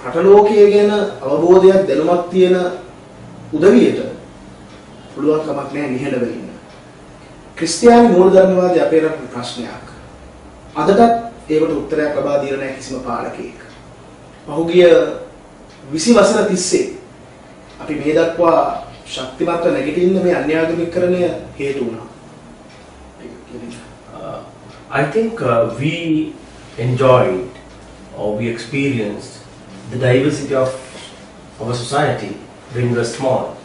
රට ලෝකයේ ගැන අවබෝධයක් දැනුමක් තියෙන උදවියට පුළුවන් කමක් නැහැ නිහඬව ඉන්න. ක්‍රිස්තියානි මූලධර්මවාදී අපේ රටේ ප්‍රශ්නයක්. අදටත් ඒකට උත්තරයක් ලබා දීලා නැහැ කිසිම පාලකයෙක්. පහුගිය 20 වසර තිස්සේ අපි මේ දක්වා ශක්තිමත්ව නැගිටින්න මේ අන්‍යාගමිකකරණය හේතු වුණා. I think we enjoyed or we experienced the diversity of our society when we were small.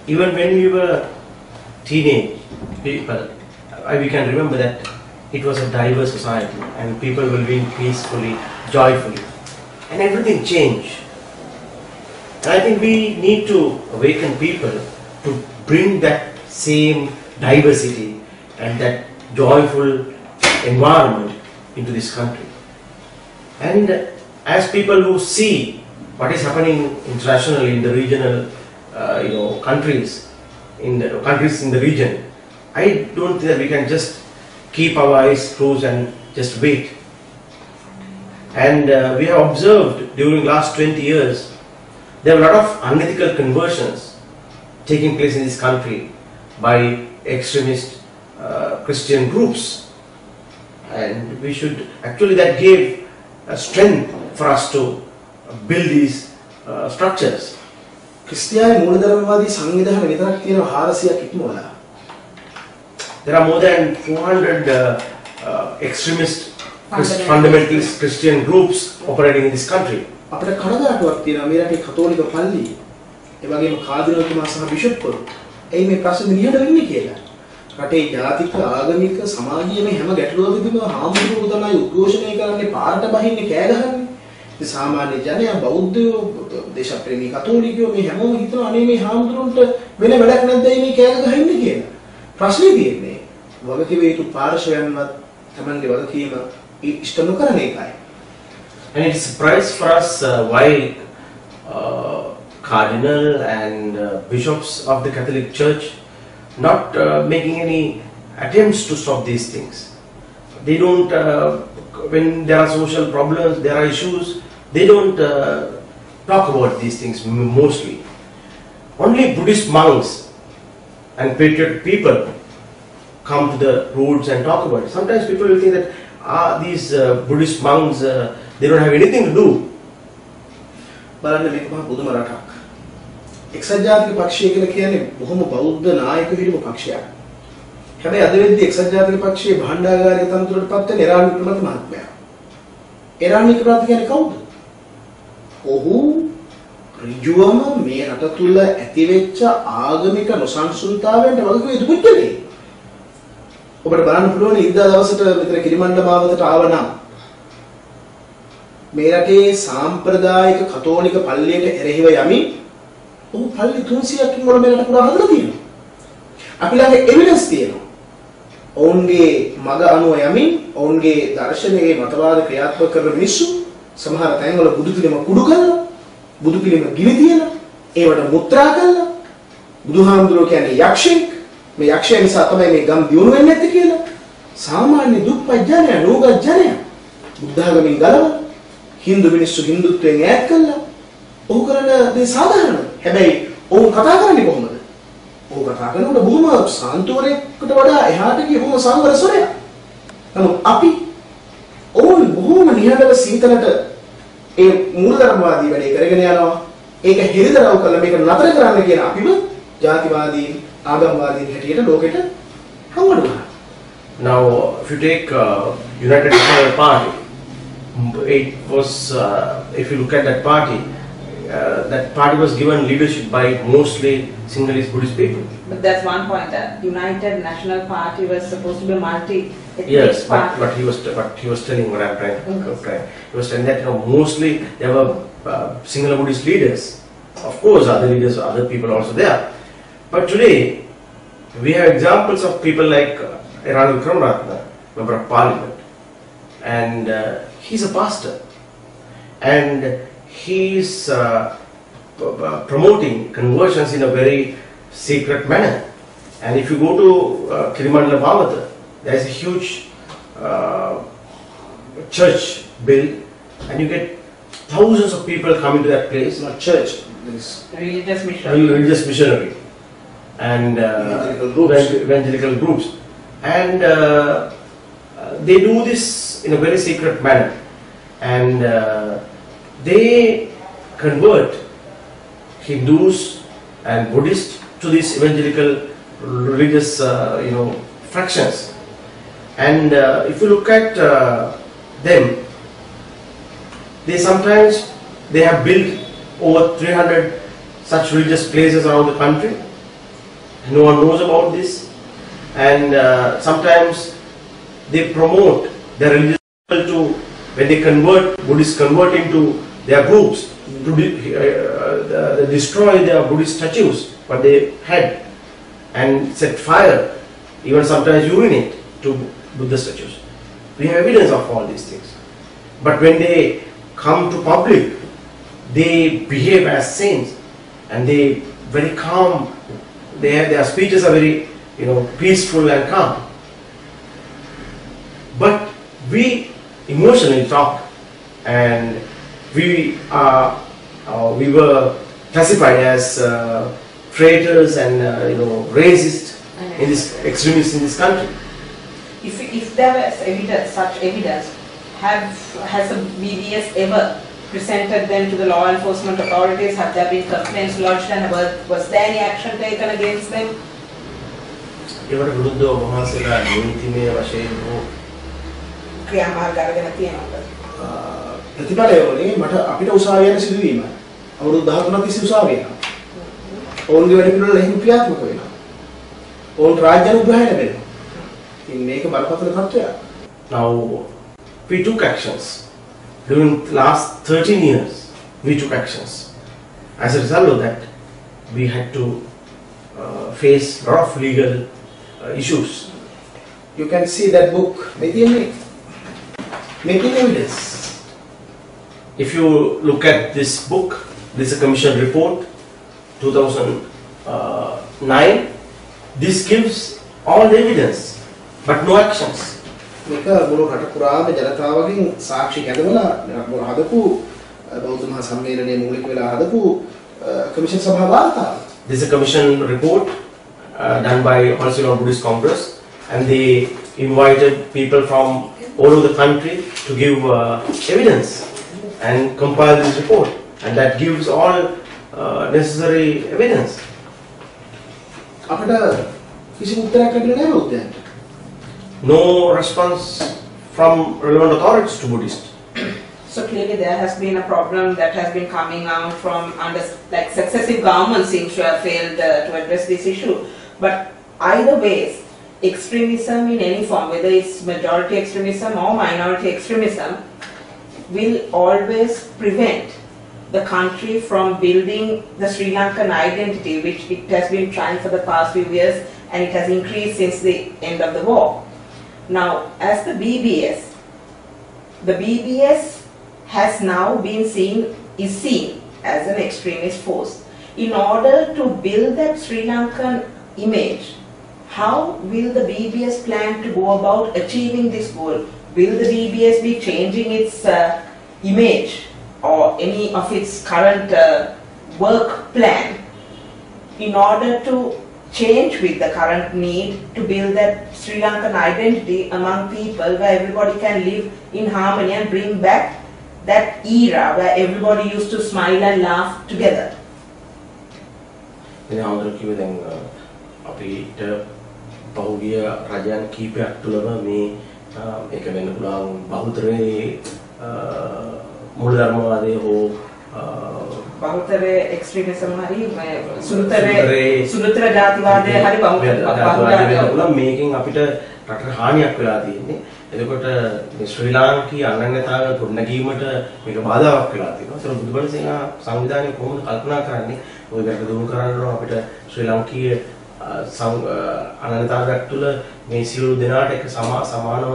Even when we were teenage people, we can remember that it was a diverse society and people were living peacefully, joyfully, and everything changed. And I think we need to awaken people to bring that same diversity and that joyful environment into this country. And as people who see what is happening internationally in the regional, countries in the region, I don't think that we can just keep our eyes closed and just wait. And we have observed during last 20 years, there are a lot of unethical conversions taking place in this country by extremist Christian groups. And we should, actually that gave a strength for us to build these structures. ක්‍රිස්තියානි මූලධර්මවාදී සංවිධාන විතරක් තියෙනවා 400ක් ඉක්මවලා. There are more than 400 extremist fundamentalist Christian groups operating in this country. අපිට කනගාටුවක් තියෙනවා මේ රටේ කතෝලික පල්ලි, ඒ වගේම කාදිනල්තුමා සහ බිෂප්වරු එයි මේ ප්‍රශ්න නිහඬ වෙන්නේ කියලා. රටේ ජාතික ආගමික සමාජීය මේ හැම ගැටලුවකදීම හාමුදුරුවෝ තමයි උද්ඝෝෂණය කරන්නේ, පාරට බහින්නේ, කෑ ගහන්නේ. ඉතින් සාමාන්‍ය ජනයා බෞද්ධයෝ, දේශප්‍රේමී කතෝලිකයෝ මේ හැමෝම හිතනවා අනේ මේ හාමුදුරුවන්ට වෙන වැඩක් නැද්දයි මේ කෑ ගහන්නේ කියලා. ප්‍රශ්නේ තියෙන්නේ වගකීම යුතු පාර්ශවයන්වත් තමන්ගේ වගකීම ඉෂ්ට නොකරන එකයි. And it's a surprise for us why cardinal and bishops of the Catholic Church not making any attempts to stop these things. They don't, when there are social problems, there are issues, they don't talk about these things mostly. Only Buddhist monks and patriotic people come to the roads and talk about it. Sometimes people will think that these Buddhist monks, they don't have anything to do. බලන්න මේක මහා බුදුම රටක්. එක්සත් ජාතික පක්ෂය කියලා කියන්නේ බොහොම බෞද්ධ නායක හිටපු පක්ෂයක්. හැබැයි අද වෙද්දී එක්සත් ජාතික පක්ෂයේ භාණ්ඩාගාරික තනතුරට පත් වෙන එරානි වික්‍රමරත්න මහත්මයා. එරානි වික්‍රමරත්න කියන්නේ කවුද? ඔහු ඍජුවම මේ රට තුල ඇතිවෙච්ච ආගමික නොසන්සුන්තාවයන්ට වගකීම් යුතු පුද්ගලයෙක්. ඔබට බලන්න පුළුවන් ඉරිදා දවසට මෙතන කිරිමණ්ඩ මාවතට ආවනම් මේ රටේ සාම්ප්‍රදායික කතෝලික පල්ලියට එරෙහිව යමින් ඔහු පල්ලි 300ක් වල මේ රට පුරා හදලා තියෙනවා. අපි ළඟ එවිඩන්ස් තියෙනවා. ඔවුන්ගේ මග අනුව යමින් ඔවුන්ගේ දර්ශනයේ මතවාද ක්‍රියාත්මක කරන මිනිස්සු සමහර තැන්වල බුදු පිළිම කුඩු කරලා, බුදු පිළිම ගිනි තියලා, ඒවට මුත්‍රා කරලා, බුදුහාමුදුරුවෝ කියන්නේ යක්ෂයෙක්, මේ යක්ෂය නිසා තමයි මේ ගම් දියුණු වෙන්නේ නැත්තේ කියලා. සාමාන්‍ය දුප්පත් ජනයා, නෝගත් ජනයා බුද්ධාගමෙන් ගලවලා හින්දු මිනිස්සු හින්දුත්වයෙන් ඈත් කළා. ඔහු කරන දේ සාධාරණයි. හැබැයි ඔවුන් කතා කරන්නේ කොහොමද? ඔහු කතා කරනකොට බොහොම සාන්තුවරයකට වඩා එහාට ගිය බොහොම සංවර ස්වරයක්. නමුත් අපි ඔවුන් බොහොම නිහඬව සීතලට ඒ මූලධර්මවාදී වැඩේ කරගෙන යනවා. ඒක හිරිදරව් කරලා මේක නතර කරන්න කියන අපිම ජාතිවාදී ආගම්වාදී හැටියට ලෝකෙට හංගනවා. Now, if you take United National Party, it was, if you look at that party, that party was given leadership by mostly Sinhalese Buddhist people. But that's one point. United National Party was supposed to be multi-ethnic Yes, party. but he was telling what I'm trying to try. He was telling that mostly there were Sinhala Buddhist leaders. Of course, other leaders, other people also there. But today, we have examples of people like Ranil Wickramaratne, member of Parliament, and he's a pastor, and he's promoting conversions in a very secret manner. And if you go to Kirimandala Bhavata, there is a huge church built, and you get thousands of people coming to that place. Not church, this Religious mission. Religious missionary and evangelical groups, and they do this in a very secret manner, and they convert Hindus and Buddhists to these evangelical religious fractions. And if you look at them, they have built over 300 such religious places around the country. No one knows about this, and sometimes they promote their religious people to, when they convert, Buddhists convert into their groups, to destroy their Buddhist statues what they had, and set fire, even sometimes urinate to Buddha statues. We have evidence of all these things. But when they come to public, they behave as saints, and they very calm. Their speeches are very peaceful and calm. But we emotionally talk, and we were classified as traitors and racist in this extremists in this country. If there was evidence, such evidence, has the BBS ever presented them to the law enforcement authorities? Have there been complaints lodged, and was there any action taken against them? ඒවට විරුද්ධව මහසලා නීතිමය වශයෙන් ක්‍රියාමාර්ග අරගෙන තියෙනවා. ප්‍රතිඵලය වලින් මට අපිට උසාවිය යන සිදුවීම අවුරුදු 13ක් තිස්සේ උසාවිය යනවා. ඔවුන්ගේ වැඩ පිළිවෙල එහෙම ක්‍රියාත්මක වෙනවා. ඔවුන් රාජ්‍ය අනුග්‍රහය ලැබෙනවා. ඉතින් මේක බරපතල තත්ත්වයක්. Now we took actions. During the last 13 years, we took actions. As a result of that, we had to face a lot of legal issues. You can see that book, making evidence. If you look at this book, this is a commission report, 2009. This gives all the evidence, but no actions. මේක මුළු රට පුරාම ජනතාවගෙන් සාක්ෂි කැඳවලා හදපු බෞද්ධ මහා සම්මේලනයේ මූලික වෙලා හදපු කමිෂන් සභා වාර්තාව. This is a commission report done by All Sri Lanka Buddhist Congress, and they invited people from all over the country to give evidence and compile this report, and that gives all necessary evidence. අපිට කිසිම උත්තරයක් ලැබෙන්නේ නැහැ බෞද්ධයන්ට. No response from relevant authorities to Buddhists. So clearly there has been a problem that has been coming out from successive governments seems to have failed to address this issue. But either ways, extremism in any form, whether it's majority extremism or minority extremism, will always prevent the country from building the Sri Lankan identity, which it has been trying for the past few years, and it has increased since the end of the war. Now, as the BBS has now been seen as an extremist force. In order to build that Sri Lankan image, how will the BBS plan to go about achieving this goal? Will the BBS be changing its image or any of its current work plan in order to change with the current need to build that Sri Lankan identity among people where everybody can live in harmony and bring back that era where everybody used to smile and laugh together? ඉතින් ආන්දර කිව්වේ දැන් අපිට පහුගිය රජයන් කීපයක් තුළම මේ ඒක වෙන්න පුළුවන් බෞද්ධ මූලධර්මවාදයේ හෝ බහුතරේ එක්ස්ට්‍රීමිසම් හරි සුළුතර ජාතිවාදය හරි බහුතරේ මේකෙන් අපිට රටට හානියක් වෙලා තියෙන්නේ. එතකොට මේ ශ්‍රී ලාංකීය අනන්‍යතාවය ගොඩනැගීමට මේක බාධාවක් වෙලා තියෙනවා. ඒක බුදුබල සේනා සංවිධානය කොහොමද කල්පනා කරන්නේ? ඔය ගැට දුරු කරන්න අපිට ශ්‍රී ලාංකීය අනන්‍යතාවයක් තුළ මේ සියලු දෙනාට එක සමානව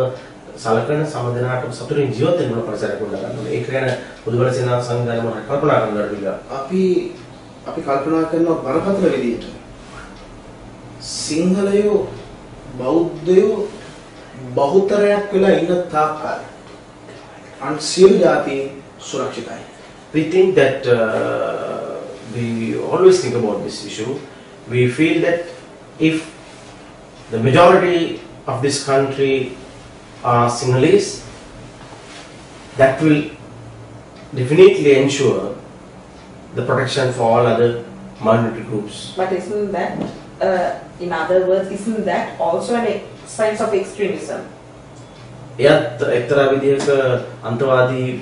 සලකන සමදෙනාට සතුටින් ජීවත් වෙන්න පරිසරයක් ගොඩනගන්න. ඒක ගැන බුදුබල සේනා සංවිධානය මොකක්ද කල්පනා කරන්නද? අපි කල්පනා කරනවා බරපතල විදියට සිංහලයෝ බෞද්ධයෝ බහුතරයක් වෙලා ඉන්න තාක්කල් අන් සියලු ජාතීන් සුරක්ෂිතයි. We think that we always think about this issue. We feel that if the majority of this country are Sinhalese, that will definitely ensure the protection for all other minority groups. But isn't that, in other words, isn't that also an signs of extremism? එයත් එක්තරා විදිහක අන්තවාදී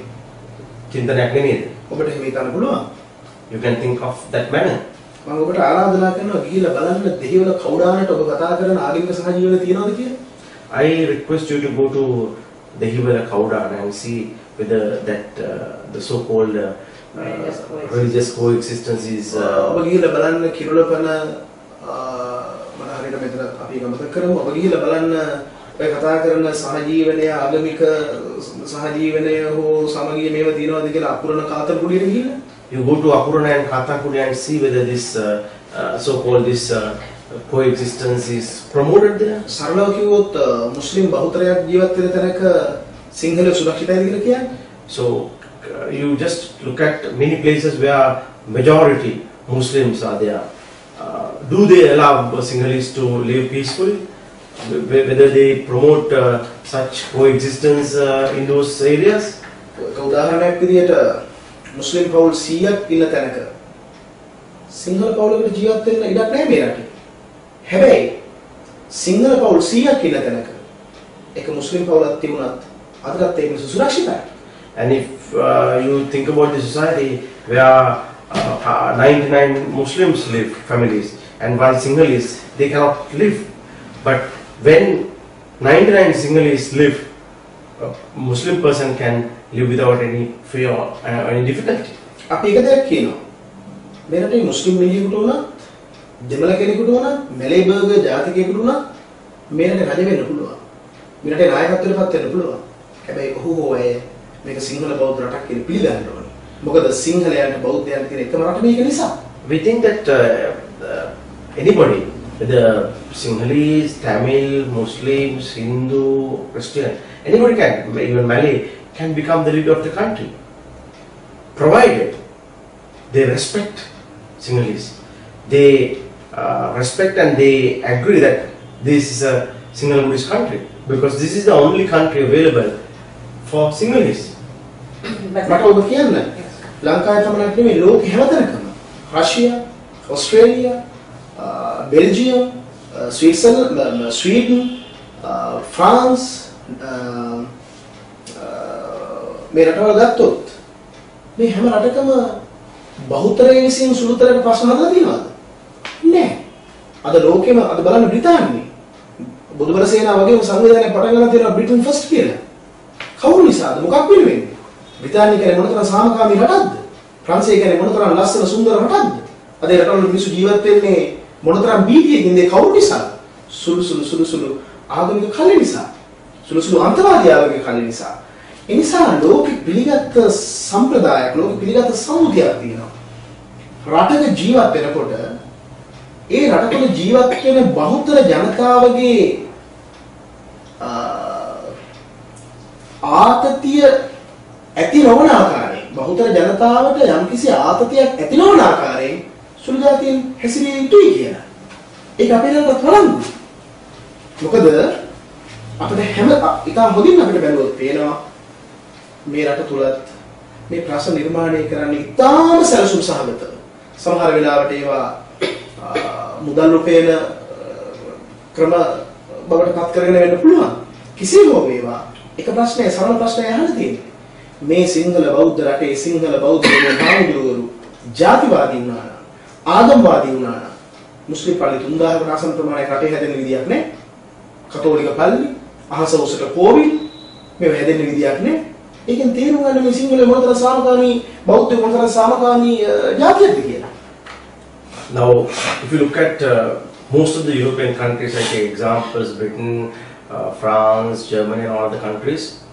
චින්තනයක් නෙමෙයිද? ඔබට එහෙම හිතන්න පුළුවන්. You can think of that manner. මම ඔබට ආරාධනා කරනවා ගිහිල්ලා බලන්න දෙහිවල කවුඩානට ඔබ කතා කරන ආගමික සහජීවන තියනවද කියලා. I request you to go to Dehiwala Kaudana and see whether that the so-called religious coexistence is. ඔබ ගිහිල්ලා බලන්න කිරුළපන මම හරියට මෙතන අපි ගමත කරමු. ඔබ ගිහිල්ලා බලන්න ඔය කතා කරන සහජීවනය ආගමික සහජීවනය හෝ සමගිය මේව තියනවද කියලා අකුරණ කාතර කුඩියට ගිහිල්ලා. You go to Apurana and Kathakudi and see whether this so-called this coexistence is promoted there. සරලව කිව්වොත් මුස්ලිම් බහුතරයක් ජීවත් වෙන තැනක සිංහල සුරක්ෂිතයිද කියලා කියන්නේ. So you just look at many places where majority Muslims are there. Do they allow Sinhalese to live peacefully? Whether they promote such coexistence in those areas? උදාහරණයක් විදියට මුස්ලිම් පවුල් 100ක් ඉන්න තැනක සිංහල පවුලකට ජීවත් වෙන්න ඉඩක් නැහැ මේ රටේ. හැබැයි සිංහල පවුල් 100ක් ඉන්න තැනක එක මුස්ලිම් පවුලක් තිබුණත් අදටත් ඒක සුරක්ෂිතයි. And if you think about the society where 99 Muslims live, families, and one Sinhalese, they cannot live. But when 99 Sinhalese live, a Muslim person can live without any fear or any difficulty. අපි එක දෙයක් කියනවා. මේ රටේ මුස්ලිම් මිනිහෙකුට උනත්, දෙමළ කෙනෙකුට උනත්, මැලේබර්ගර් ජාතිකයෙකුට උනත් මේ රටේ රජ වෙන්න පුළුවන්. මේ රටේ නායකත්වයට පත් වෙන්න පුළුවන්. හැබැයි ඔහු හෝ අය මේක සිංහල බෞද්ධ රටක් කියලා පිළිගන්න ඕනේ. මොකද සිංහලයන්ට බෞද්ධයන්ට තියෙන එකම රට මේක නිසා. We think that anybody, whether Sinhalese, Tamil, Muslims, Hindu, Christian, anybody can, even Malay, can become the leader of the country, provided they respect Sinhalese. They respect and they agree that this is a single Buddhist country, because this is the only country available for Sinhalese. මට ඔබ කියන්න ලංකාවේ පමණක් නෙමෙයි ලෝකෙ හැමතැනකම රෂියා, Australia, Belgium, Sweden, France මේ රටවල් ගත්තොත් මේ හැම රටකම බහුතරය විසින් සුළුතරයට ප්‍රශ්න හදලා තියෙනවද? නෑ. අද ලෝකෙම අද බලන්න බ්‍රිතාන්‍යයේ බුදුබල සේනාව වගේම සංවිධානයක් පටන් ගන්න තියෙනවා බ්‍රිටන් ෆස්ට් කියලා. කවුරු නිසාද? මොකක් වෙනුවෙන්ද? බ්‍රිතාන්‍ය කියන්නේ මොනතරම් සාමකාමී රටක්ද? ප්‍රංශය කියන්නේ මොනතරම් ලස්සන සුන්දර රටක්ද? අද ඒ රටවල මිනිස්සු ජීවත් වෙන්නේ මොනතරම් බීතියකින්ද? කවුරු නිසා? සුළු ආගමික කල නිසා. සුළු අන්තවාදී ආගමික කල නිසා. ඒ නිසා ලෝකෙ පිළිගත් සම්ප්‍රදායක්, ලෝකෙ පිළිගත් සමුදයක් තියෙනවා. රටක ජීවත් වෙනකොට ඒ රටවල ජීවත් වෙන බහුතර ජනතාවගේ ආතතිය ඇති නොවන ආකාරයෙන්, බහුතර ජනතාවට යම්කිසි ආතතියක් ඇති නොවන ආකාරයෙන් සුළු ජාතීන් හැසිරිය යුතුයි කියලා. ඒක අපේ රටට වරන්දු. මොකද අපිට හැම ඉතාල හොඳින් අපිට බැලුවොත් පේනවා මේ රට තුලත් මේ ප්‍රශ්න නිර්මාණය කරන්නේ ඉතාම සැලසුම් සහගතව. සමහර වෙලාවට ඒවා මුදල් රුපියල ක්‍රම බවට පත් කරගෙන වෙන්න පුළුවන්. කිසිම වේවා එක ප්‍රශ්නය සරල ප්‍රශ්නයක් අහන්න තියෙනවා. මේ සිංහල බෞද්ධ රටේ සිංහල බෞද්ධ හාමුදුරුවරු ජාතිවාදී වුණා නම් ආගම්වාදී වුණා නම් මුස්ලිම් පල්ලි 3000කට ආසන්න ප්‍රමාණයක් රටේ හැදෙන්න විදියක් නැහැ. කතෝලික පල්ලි, අහස උසට කෝවිල් මේව හැදෙන්න විදියක් නැහැ. ඒකෙන් තේරුම් ගන්න මේ සිංහල මොනතර සාමකාමී බෞද්ධ මොනතර සාමකාමී ජාතියක්ද කියලා. Now, if you look at most of the European countries, I take examples, Britain, France, Germany and all other countries.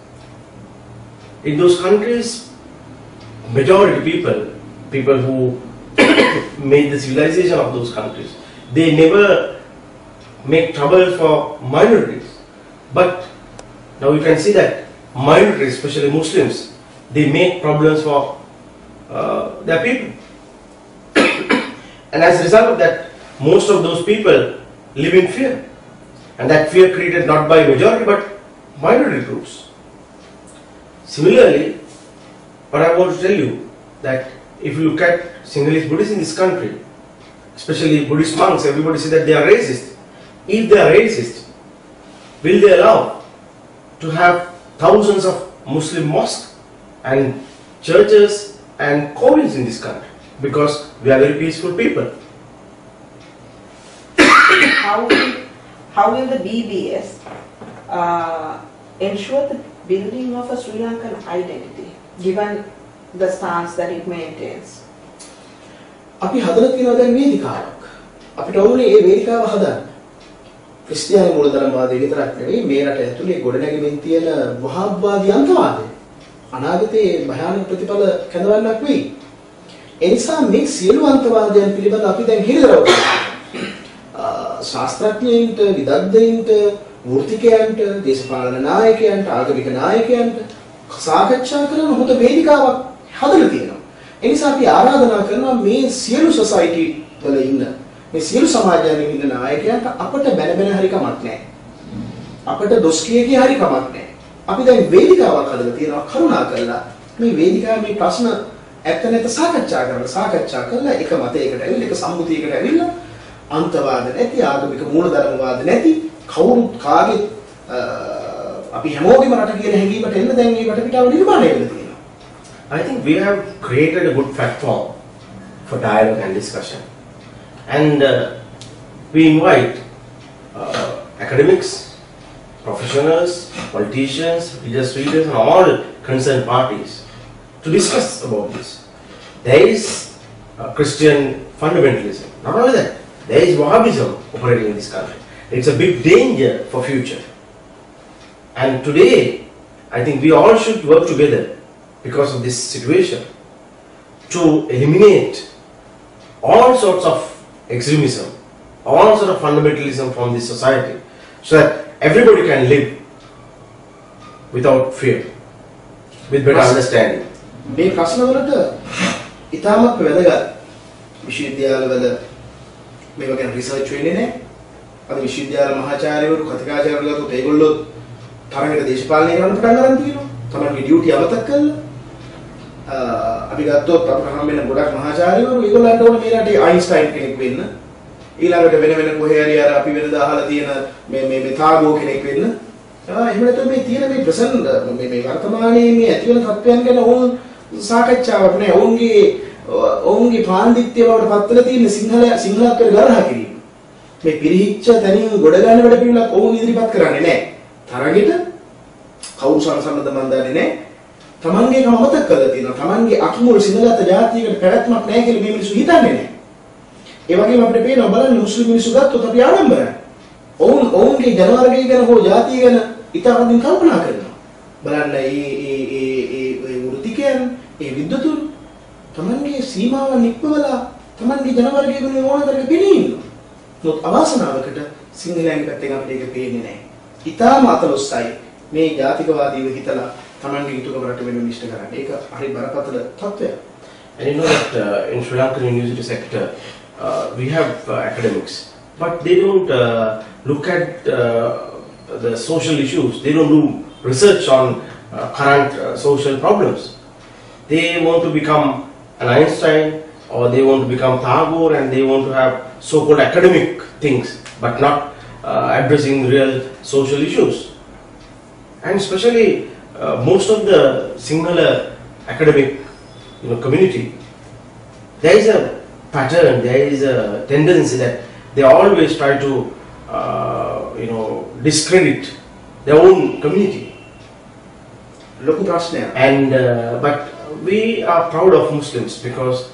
In those countries, majority people who made the civilization of those countries, they never make trouble for minorities. But now you can see that minorities, especially Muslims, they make problems for their people. And as a result of that, most of those people live in fear. And that fear created not by majority but minority groups. Similarly, what I want to tell you that if you look at Sinhalese Buddhists in this country, especially Buddhist monks, everybody says that they are racist. If they are racist, will they allow to have thousands of Muslim mosques and churches and kovils in this country? Because we are very peaceful people. How will the BBS ensure the building of a Sri Lankan identity, given the stance that it maintains? අපි හදලා තියෙනවා දැන් වේදිකාවක්. අපිට ඕනේ මේ වේදිකාව හදන්න. ක්‍රිස්තියානි මූලධර්මවාදය විතරක් නෙවෙයි මේ රට ඇතුලේ ගොඩනැගෙමින් තියෙන වහාබ්වාදී අන්තවාදය. අනාගතයේ භයානක ප්‍රතිඵල කැඳවන්නක් වෙයි. ඒ නිසා මේ සියලු අන්තවාදයන් පිළිබඳ අපි දැන් හිරිදරව් කරනවා. ශාස්ත්‍රඥයින්ට, විදග්ධයින්ට, වෘත්තිකයන්ට, දේශපාලන නායකයන්ට, ආගමික නායකයන්ට සාකච්ඡා කරන හොඳ වේදිකාවක් හදලා තියෙනවා. ඒ නිසා අපි ආරාධනා කරනවා මේ සියලු සොසයිටි වල ඉන්න මේ සියලු සමාජයන්ගේ ඉන්න නායකයන්ට අපට බැන හරි කමක් නැහැ. අපට දොස් කිය හරි කමක් නැහැ. අපි දැන් වේදිකාවක් හදලා තියෙනවා කරුණා කරලා මේ වේදිකාවේ මේ ප්‍රශ්න ඇත්ත නැත සාකච්ඡා කරලා එක මතයකට ඇවිල්ලා එක සම්මුතියකට ඇවිල්ලා අන්තවාද නැති ආගමික මූලධර්මවාද නැති කවුරුත් කාගේ අපි හැමෝගෙම රට කියන හැඟීමට එන්න දැන් මේ වටපිටාව නිර්මාණය වෙලා තියෙනවා. I think we have created a good platform for dialogue and discussion, and we invite academics, professionals, politicians, religious leaders and all concerned parties to discuss about this. There is Christian fundamentalism. Not only that, there is Wahhabism operating in this country. It's a big danger for future. And today, I think we all should work together because of this situation to eliminate all sorts of extremism, all sorts of fundamentalism from this society, so that everybody can live without fear, with better understanding. මේ ප්‍රශ්නවලට ඉතාමත් වැදගත් විශ්වවිද්‍යාලවල මේවා ගැන research වෙන්නේ නැහැ. අද විශ්වවිද්‍යාල මහාචාර්යවරු කතිකාචාර්යවරු ගත්තොත් ඒගොල්ලෝ තරඟට දේශපාලනය කරන්න පටන් ගන්න තියෙනවා. තමන්ගේ ඩියුටි අමතක කරලා අපි ගත්තොත් අපට හම් වෙන ගොඩක් මහාචාර්යවරු ඒගොල්ලන්ට ඕනේ මේ රටේ අයින්ස්ටයින් කෙනෙක් වෙන්න. ඊළඟට වෙන කොහේ හරි අර අපි වෙනදා අහලා තියෙන මේ තාගෝ කෙනෙක් වෙන්න. එහෙම නැත්නම් මේ තියෙන මේ ප්‍රසන්න මේ වර්තමානයේ මේ ඇති වෙන තත්ත්වයන් ගැන ඕන සාකච්ඡාවක් නෑ. ඔවුන්ගේ පාණ්ඩිත්‍ය බවට පත්වලා තියෙන සිංහලත්වයට ගරහා කිරීම. මේ පිරිහිච්ච තැනින් ගොඩ ගන්න වැඩ පිළිවෙලක් ඔවුන් ඉදිරිපත් කරන්නේ නෑ. තරගෙට කවුරු සම්සන්නද මන් දන්නේ නෑ. තමන්ගේ කම මතක් කරලා තියෙනවා. තමන්ගේ අකිමුල් සිංහලත් ජාතියකට පැවැත්මක් නෑ කියලා මේ මිනිස්සු හිතන්නේ නෑ. ඒ වගේම අපිට පේනවා බලන්න මුස්ලිම් මිනිස්සු ගත්තොත් අපි ආඩම්බරයි. ඔවුන්ගේ ජනවර්ගය ගැන හෝ ජාතිය ගැන ඉතාමත්ම කල්පනා කරනවා. බලන්න ඒ වෘත්තිකයන්, ඒ විද්වතුන් තමන්ගේ සීමාවන් ඉක්මවලා තමන්ගේ ජනවර්ගය ගැන ඕනතරක පිළි ඉන්නවා. නමුත් අවාසනාවකට සිංහලයන් පැත්තෙන් අපිට ඒක පේන්නේ නැහැ. ඉතාම අතලොස්සයි මේ ජාතිකවාදීව හිතලා තමන්ගේ යුතුයකම රට වෙනුවෙන් ඉෂ්ට කරන්නේ. ඒක හරි බරපතල තත්ත්වයක්. And you know that in Sri Lankan university sector, we have academics, but they don't look at the social issues. They don't do research on current social problems. They want to become an Einstein, or they want to become Tagore, and they want to have so-called academic things, but not addressing real social issues. And especially most of the Sinhala academic community, there is a pattern, there is a tendency that they always try to discredit their own community. And but we are proud of Muslims because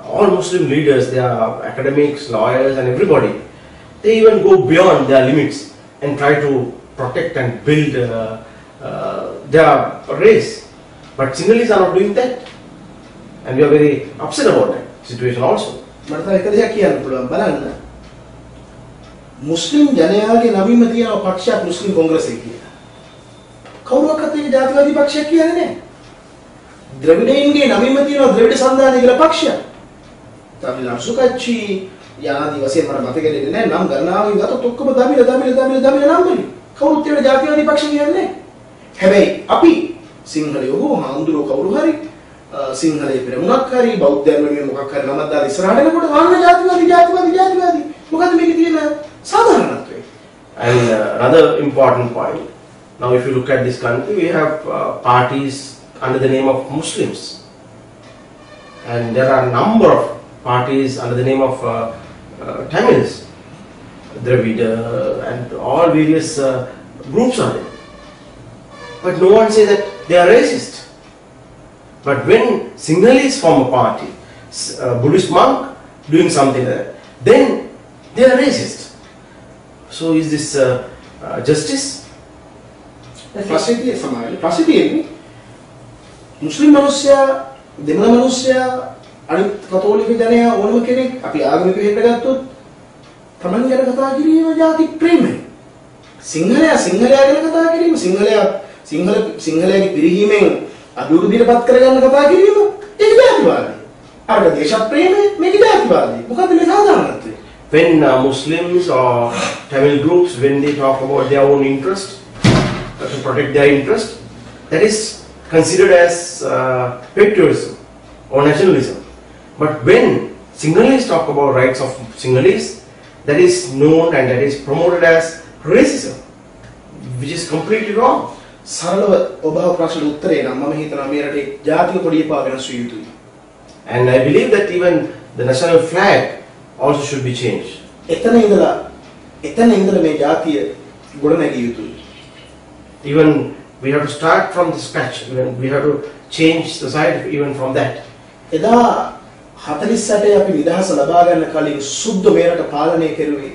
all Muslim leaders, they are academics, lawyers and everybody, they even go beyond their limits and try to protect and build their race. But Sinhalese are not doing that, and we are very upset about that situation also. Muslim ජනයාගේ නවීම තියෙන පක්ෂයක් මුස්ලිම් කොංග්‍රසය කියලා. කවුරුවක්වත් ඒක ජාතිවාදී පක්ෂයක් කියන්නේ නැහැ. ද්‍රවිඩයින්ගේ නවීම තියෙන ද්‍රවිඩ සන්ධානය කියලා පක්ෂයක්. තමිල් අංශුකච්චි යාදී වශයෙන් මට මතක දෙන්නේ නැහැ. නම් ගණනාවෙන් ගත්තොත් ඔක්කොම දමිළ නම් වලින්. කවුරුත් ඒකට ජාතිවාදී පක්ෂ කියන්නේ නැහැ. හැබැයි අපි සිංහලයෝ හෝ හාමුදුරුවෝ කවුරු හරි සිංහලයේ ප්‍රමුඛක් හරි බෞද්ධයන් වෙනුවෙන් මොකක් හරි නමක් දාලා ඉස්සරහට එනකොට වන්න ජාතිවාදී මොකද මේකේ තියෙන සාධාරණත්වය. And another important point, now if you look at this country, we have parties under the name of Muslims, and there are a number of parties under the name of Tamils, Dravida and all various groups are there. But no one says that they are racist. But when Sinhalese form a party, a Buddhist monk doing something like that, then they are racist. So is this justice? ප්‍රසිද්ධිය සමාජයේ ප්‍රසිද්ධියනේ මුස්ලිම් මිනිස්සයා දෙමළ මිනිස්සයා අනිත් කතෝලික ජනයා ඕනම කෙනෙක් අපි ආගමික හේතු ගත්තොත් තමන් ගැන කතා කිරීම ජාති ප්‍රේමයි. සිංහලයා ගැන කතා කිරීම සිංහලයාගේ පිරිහීමෙන් අභිවෘද්ධියටපත් කරගන්න කතා කිරීම ඒක ජාතිවාදී. අර දේශ ප්‍රේමය මේක ජාතිවාදී. මොකද මේ සාධාරණත්වය? When Muslims or Tamil groups, when they talk about their own interest, to protect their interest, that is considered as patriotism or nationalism. But when Sinhalese talk about rights of Sinhalese, that is known and that is promoted as racism, which is completely wrong. And I believe that even the national flag also should be changed. Even we have to start from the scratch. Even we have to change society even from that. එදා 48 අපි නිදහස ලබා ගන්න කලින් සුද්ධ මේරට පාලනය කෙරුවේ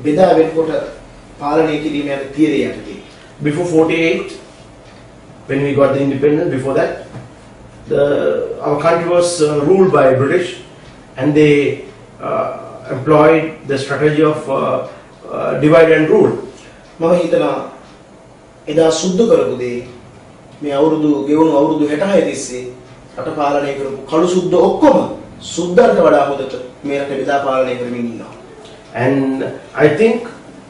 බෙදා වෙනකොට පාලනය කිරීම යන තියරිය යටතේ. Before 48, when we got the independence, before that, our country was ruled by British, and they employed the strategy of divide and rule. මම හිතනවා එදා සුද්ධ කරපු දේ මේ අවුරුදු ගෙවුණු අවුරුදු 66 තිස්සේ රට පාලනය කරපු කළු සුද්ධ ඔක්කොම සුද්ධන්ට වඩා හොඳට මේ රට බෙදා පාලනය කරමින් ඉන්නවා. And I think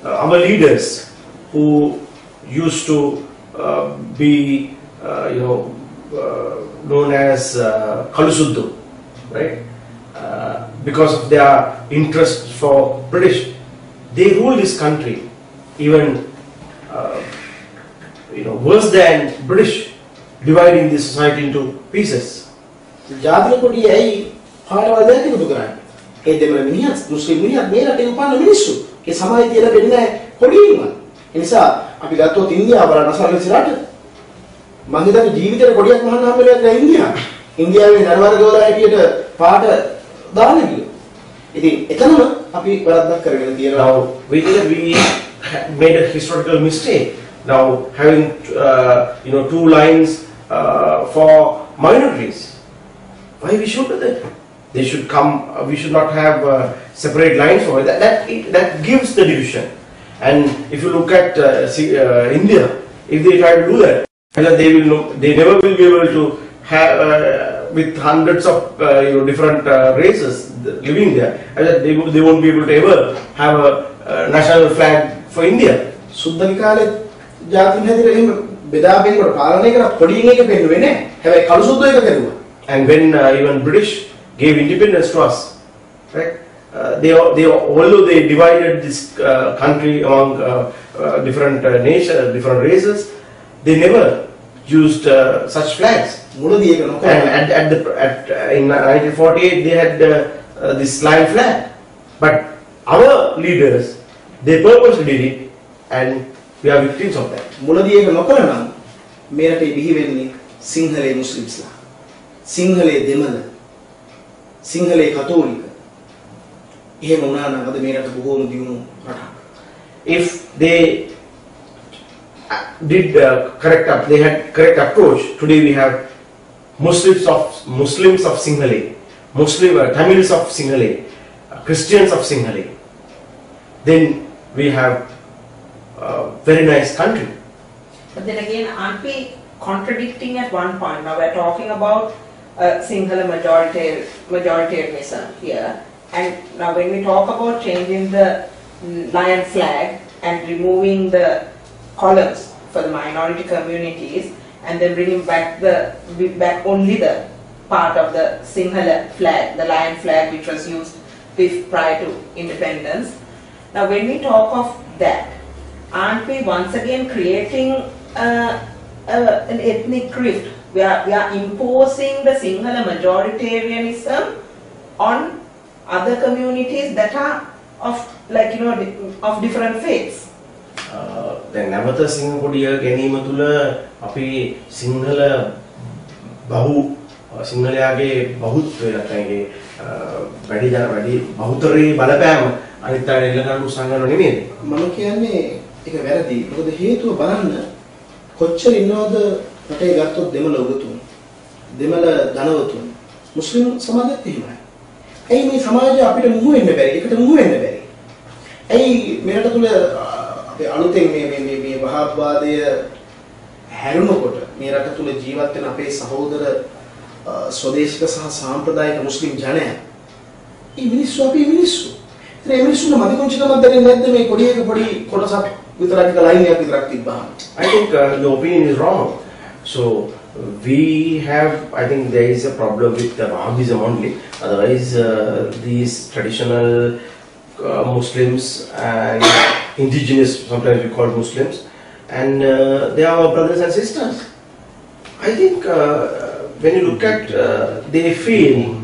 our leaders who used to be known as Kalusuddu, right? Because of their interest for British, they ruled this country even worse than British, dividing the society into pieces. ජාතික කොටිය ඇයි පාඩවල දැක්ක එකතු කරන්නේ? ඒ දෙමළ මිනිහත් මුස්ලිම් මිනිහත් මේ රටේ උපන්න මිනිස්සු. ඒ සමාජය තියලා දෙන්නේ කොටියම. ඒ නිසා අපි ගත්තොත් ඉන්දියාව බලන්න සල්ලි රට. මම හිතන්නේ ජීවිතේ කොටියක් මහන්න හම්බෙලා නැහැ ඉන්දියාව. ඉන්දියාවේ නරවර්ගවල හැටියට පාට දාන්න කිව්වා. ඉතින් එතනම අපි වරද්දක් කරගෙන තියෙනවා. Now we made a historical mistake. Now having two lines for minorities. Why we should do that? They should come. We should not have separate lines for it. That gives the division. And if you look at India, if they try to do that, they never will be able to have with hundreds of different races living there. They won't be able to ever have a national flag for India. සුද්ධ කාලේ ජාතින් හැදිලා එහෙම බෙදා බෙදලා පාලනය කරා කොඩියෙන් එක පෙන්නුවේ නෑ. හැබැයි කළු සුද්ධ එක කරුවා. And when even British gave independence to us, right? Although they divided this country among different nations, different races, they never used such flags. මුලදී ඒක නොකරන In 1948 they had this lion flag, but our leaders, they purposely did it, and we are victims of that. මුලදී ඒක නොකළ නම් මේ රටේ බිහි වෙන්නේ සිංහලේ මුස්ලිම්ස්ලා, සිංහලේ දෙමළ, සිංහලේ කතෝලික. එහෙම වුණා නම් අද මේ රට බොහෝම දියුණු රටක්. If they did they had correct approach, today we have Muslims of Singhale, Tamils of Singhale, Christians of Singhale. Then we have a very nice country. But then again, aren't we contradicting at one point? Now we're talking about Sinhala majoritarianism here, and now when we talk about changing the lion flag and removing the columns for the minority communities, and then bringing back only the part of the Sinhala flag, the lion flag, which was used prior to independence. Now, when we talk of that, aren't we once again creating an ethnic rift? We are imposing the Sinhala majoritarianism on other communities that are of of different faiths. දැන් නැවත සිංහ කොඩිය ගැනීම තුළ අපි සිංහලයාගේ බහුත්වය නැත්නම් වැඩි බහුතරයේ බලපෑම අනිත් අය එල්ල ගන්න උත්සාහ කරනව නෙමෙයි. මම කියන්නේ ඒක වැරදි. මොකද හේතුව බලන්න කොච්චර ඉන්නවද රටේ ගත්තොත් දෙමළ උගතුන්, දෙමළ ධනවතුන්, මුස්ලිම් සමාජයත් එහෙමයි. ඇයි මේ සමාජය අපිට මුහු වෙන්න බැරි? එකට මුහු වෙන්න බැරි? ඇයි මේ රට තුල අපේ අලුතෙන් මේ වහාබ්වාදය හැරුණකොට මේ රට තුල ජීවත් වෙන අපේ සහෝදර ස්වදේශික සහ සාම්ප්‍රදායික මුස්ලිම් ජනයා මේ මිනිස්සු අපේ මිනිස්සු. ඒ මිනිස්සුන්ට මදිකොංචිකමක් දැනෙන්නේ නැද්ද මේ කොඩියක පොඩි කොටසක් විතරක් ලයින් එකක් විතරක් තිබ්බහම? I think your opinion is wrong. So I think there is a problem with the Wahhabism only. Otherwise, these traditional Muslims and indigenous, sometimes we call Muslims, and they are our brothers and sisters. I think when you look at, they feel